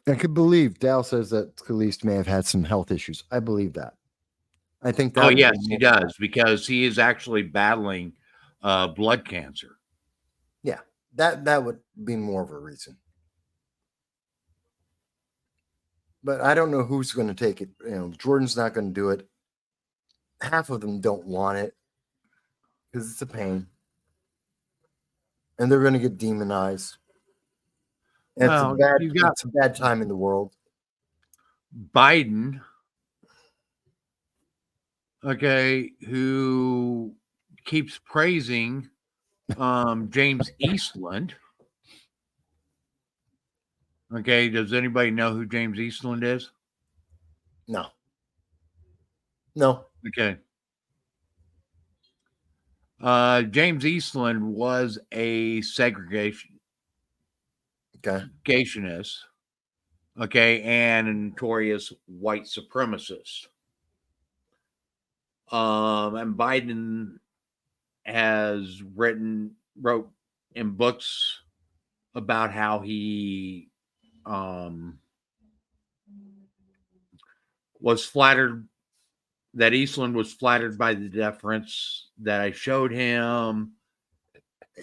I could believe Dal says that Scalise may have had some health issues. I believe that. I think that. oh yes, he does, because he is actually battling blood cancer. Yeah, that would be more of a reason. But I don't know who's going to take it. Jordan's not going to do it. Half of them don't want it because it's a pain, and they're going to get demonized. And Well, it's a bad time in the world. Biden, okay, who keeps praising James Eastland. Okay, does anybody know who James Eastland is? No. Okay. James Eastland was a segregationist. okay, and a notorious white supremacist. And Biden has wrote in books about how he was flattered that Eastland was flattered by the deference that I showed him,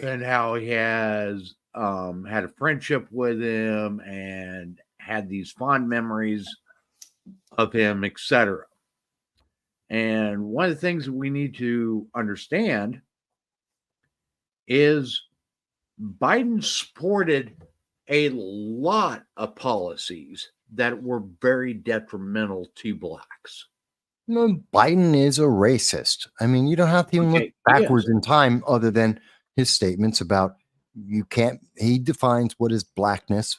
and how he has had a friendship with him and had these fond memories of him, etc. And one of the things that we need to understand is Biden supported a lot of policies that were very detrimental to blacks. No, Biden is a racist. I mean, you don't have to even look Okay, backwards yes. in time other than his statements about you can't, he defines what is blackness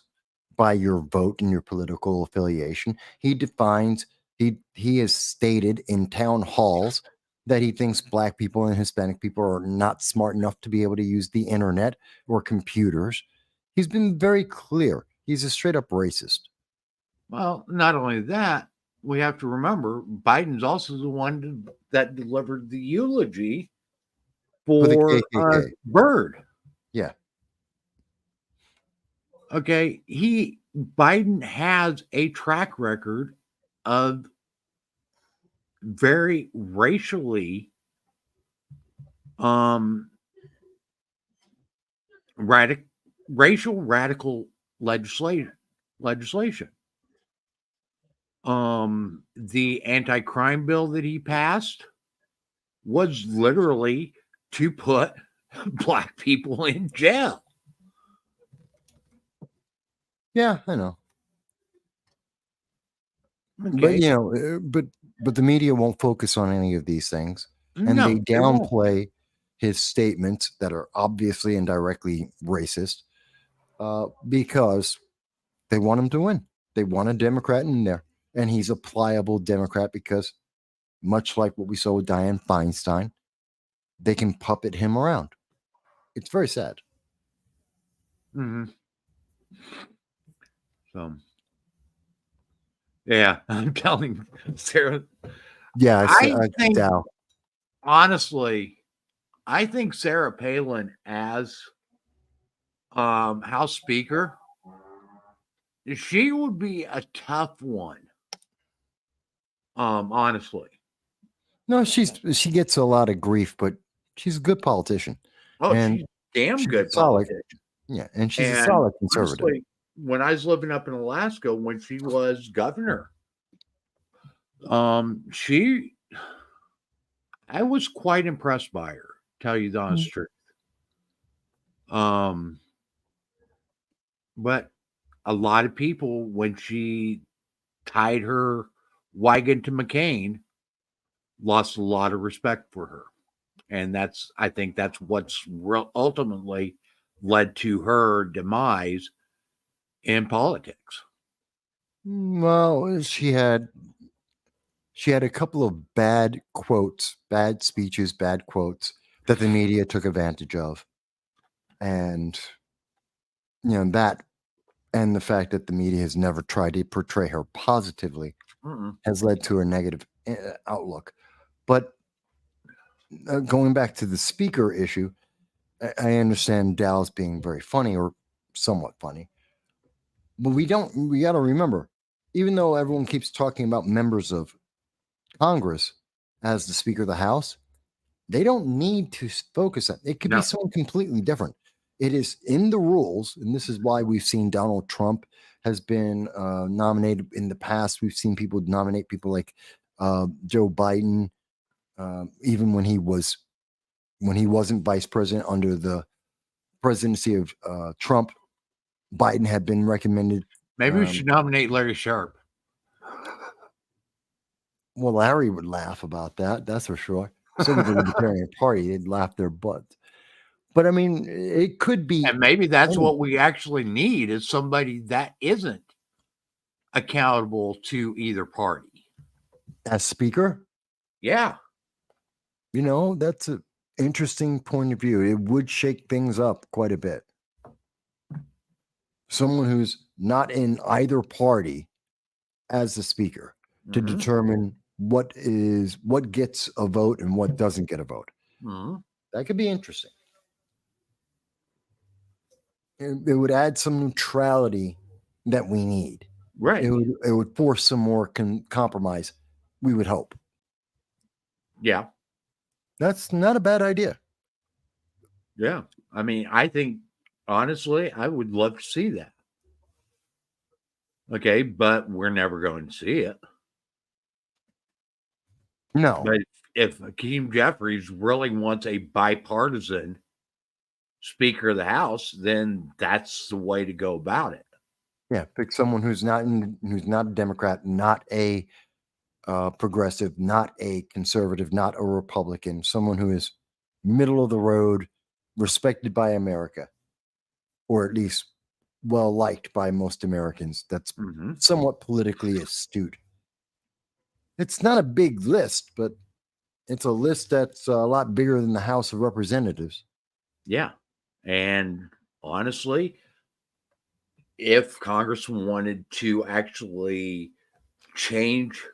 by your vote and your political affiliation. He defines, he has stated in town halls that he thinks black people and Hispanic people are not smart enough to be able to use the internet or computers. He's been very clear. He's a straight up racist. Well, not only that, we have to remember Biden's also the one that delivered the eulogy For the for KKK. Bird. Yeah. Okay, Biden has a track record of very racially racial radical legislation. The anti-crime bill that he passed was literally to put black people in jail. Yeah, I know. But Okay. you know, but the media won't focus on any of these things, and No, they they won't. downplay his statements that are obviously and directly racist, because they want him to win. They want a Democrat in there, and he's a pliable Democrat because, much like what we saw with Dianne Feinstein, they can puppet him around. It's very sad. Mhm. So, yeah, I'm telling Sarah. Yeah, I think, Dow. honestly, I think Sarah Palin as House Speaker, she would be a tough one. Honestly. No, she gets a lot of grief, but she's a good politician, Oh, and she's damn she's a good solid. politician. Yeah, and she's a And solid conservative. honestly, when I was living up in Alaska, when she was governor, I was quite impressed by her, tell you the honest truth. But a lot of people, when she tied her wagon to McCain, lost a lot of respect for her. And I think that's what's ultimately led to her demise in politics. Well, she had a couple of bad quotes, bad speeches, bad quotes that the media took advantage of. And that, and the fact that the media has never tried to portray her positively has led to a negative outlook. But going back to the speaker issue, I understand Dallas being very funny or somewhat funny. But we got to remember, even though everyone keeps talking about members of Congress as the Speaker of the House, they don't need to focus on it. Could be someone completely different. It is in the rules, and this is why we've seen Donald Trump has been nominated in the past. We've seen people nominate people like Joe Biden, even when he wasn't vice president under the presidency of Trump. Biden had been recommended. Maybe we should nominate Larry Sharp. Well, Larry would laugh about that. That's for sure. So would the Libertarian Party. They'd laugh their butts. But I mean, it could be. And maybe that's what we actually need, is somebody that isn't accountable to either party. As Speaker? Yeah. That's an interesting point of view. It would shake things up quite a bit. Someone who's not in either party, as the speaker to Mhm. determine what gets a vote and what doesn't get a vote. Mhm. That could be interesting. It would add some neutrality that we need. Right. It would force some more compromise. We would hope. Yeah. That's not a bad idea. Yeah. I mean, I think honestly, I would love to see that. Okay, but we're never going to see it. No, But if Hakeem Jeffries really wants a bipartisan Speaker of the House, then that's the way to go about it. yeah, pick someone who's not a Democrat, not a progressive, not a conservative, not a Republican, someone who is middle of the road, respected by America, or at least well liked by most Americans. That's Mm-hmm. somewhat politically astute. It's not a big list, but it's a list that's a lot bigger than the House of Representatives. Yeah. And honestly, if Congress wanted to actually change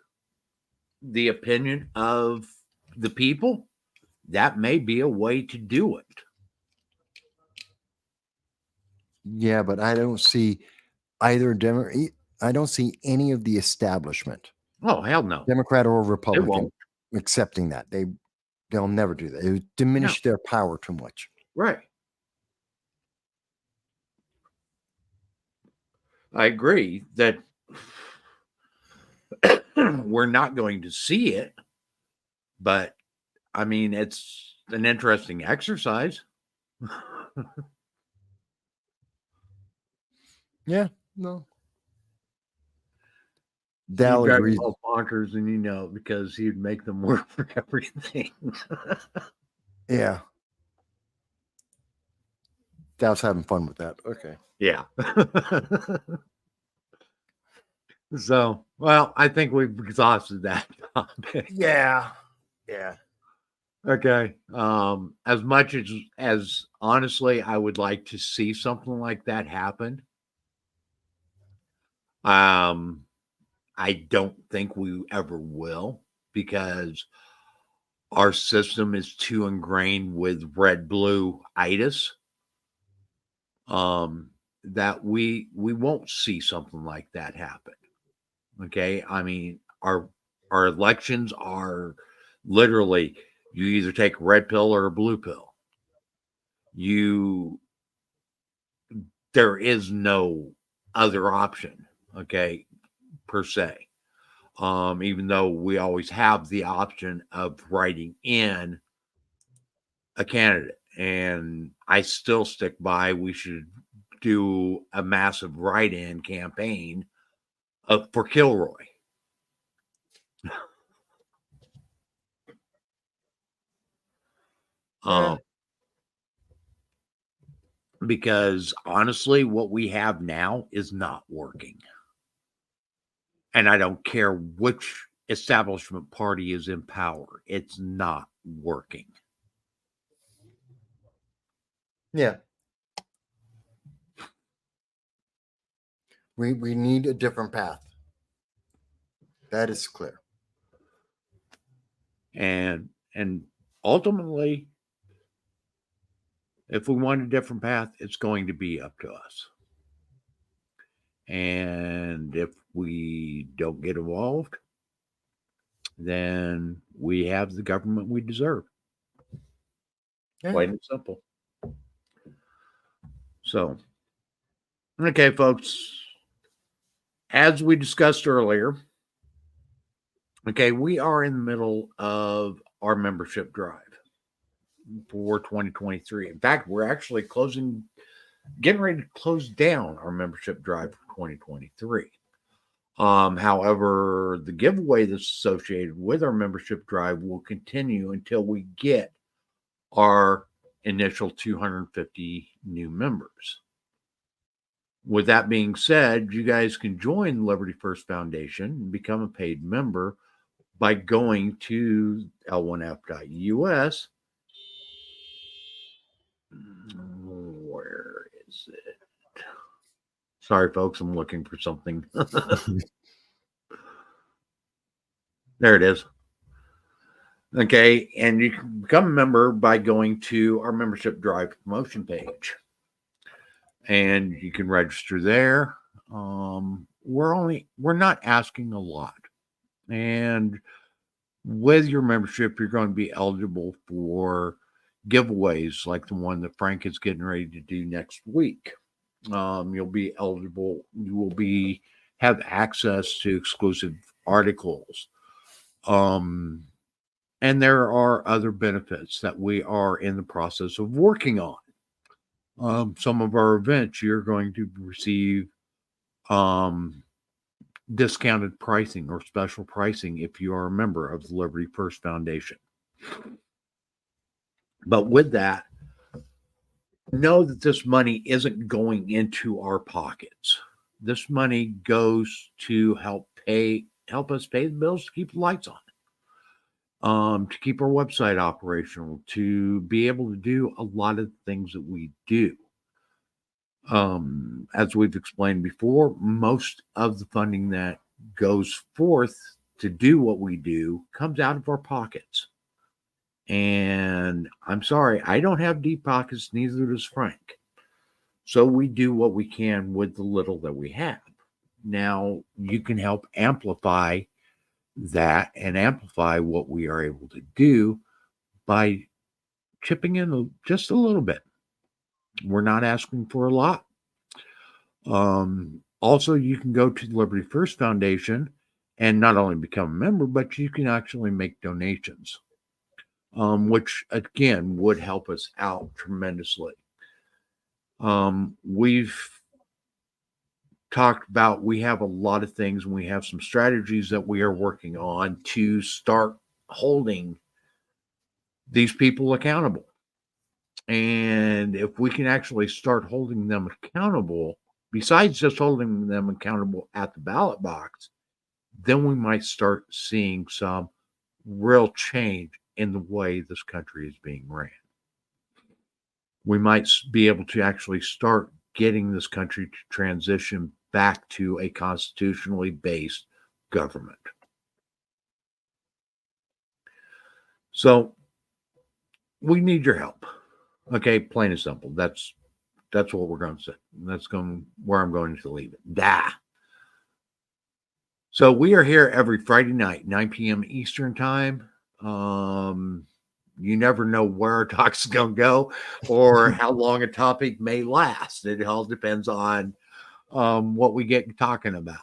the opinion of the people, that may be a way to do it. Yeah, but I don't see either I don't see any of the establishment, Oh, hell no. Democrat or It Republican, won't. accepting that. They'll never do that. It would No. diminish their power too much. Right. I agree that we're not going to see it, but I mean, it's an interesting exercise. Yeah, no. You Dal drive agrees. all bonkers, and you know, because he'd make them work for everything. Yeah. Dal's having fun with that. Okay. Yeah. So, well, I think we've exhausted that topic. Yeah. Yeah. Okay. As much as honestly, I would like to see something like that happen. I don't think we ever will because our system is too ingrained with red blue itis. That we won't see something like that happen. Okay. I mean, our elections are literally you either take a red pill or a blue pill. You there is no other option, okay, per se. Even though we always have the option of writing in a candidate. And I still stick by we should do a massive write-in campaign for Kilroy. Yeah. Because honestly, what we have now is not working. And I don't care which establishment party is in power, it's not working. Yeah. We need a different path. That is clear. And ultimately, if we want a different path, it's going to be up to us. And if we don't get involved, then we have the government we deserve. Yeah. Plain and simple. So, okay, folks, as we discussed earlier, okay, we are in the middle of our membership drive for 2023. In fact, we're actually getting ready to close down our membership drive for 2023. However, the giveaway that's associated with our membership drive will continue until we get our initial 250 new members. With that being said, you guys can join the Liberty First Foundation and become a paid member by going to l1f.us. Where is it? Sorry, folks, I'm looking for something. There it is. Okay, and you can become a member by going to our membership drive promotion page, and you can register there. We're not asking a lot, and with your membership, you're going to be eligible for giveaways like the one that Frank is getting ready to do next week. You'll be eligible. You will be have access to exclusive articles. And there are other benefits that we are in the process of working on. Some of our events, you're going to receive discounted pricing or special pricing if you are a member of the Liberty First Foundation. But with that, know that this money isn't going into our pockets. This money goes to help us pay the bills to keep the lights on, to keep our website operational, to be able to do a lot of things that we do. As we've explained before, most of the funding that goes forth to do what we do comes out of our pockets. And I'm sorry, I don't have deep pockets, neither does Frank. So we do what we can with the little that we have. Now, you can help amplify that and amplify what we are able to do by chipping in just a little bit. We're not asking for a lot. Also, you can go to the Liberty First Foundation and not only become a member, but you can actually make donations, which again would help us out tremendously. We've talked about, we have a lot of things and we have some strategies that we are working on to start holding these people accountable. And if we can actually start holding them accountable, besides just holding them accountable at the ballot box, then we might start seeing some real change in the way this country is being ran. We might be able to actually start getting this country to transition back to a constitutionally based government. So we need your help. Okay, plain and simple. That's what we're going to say. That's where I'm going to leave it. So we are here every Friday night, 9 p.m. Eastern time. You never know where our talk's going to go or how long a topic may last. It all depends on what we get talking about.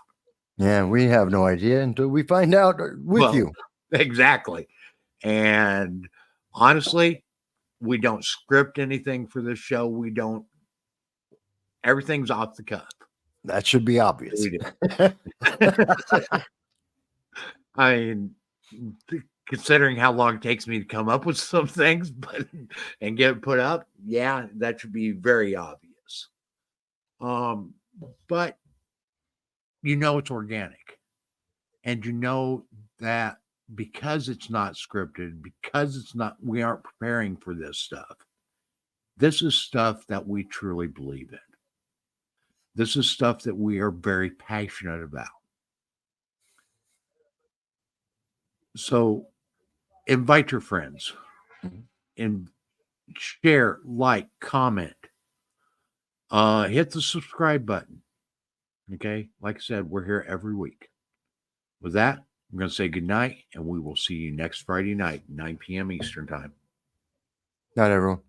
Yeah, we have no idea until we find out with you. Exactly. And honestly, we don't script anything for this show. Everything's off the cuff. That should be obvious. We do. I mean, considering how long it takes me to come up with some things and get it put up, yeah, that should be very obvious. But it's organic. And that because it's not scripted, because we aren't preparing for this stuff. This is stuff that we truly believe in. This is stuff that we are very passionate about. So invite your friends and share, like, comment, hit the subscribe button. Okay. Like I said, we're here every week. With that, I'm going to say good night, and we will see you next Friday night, 9 p.m. Eastern time. Night, everyone.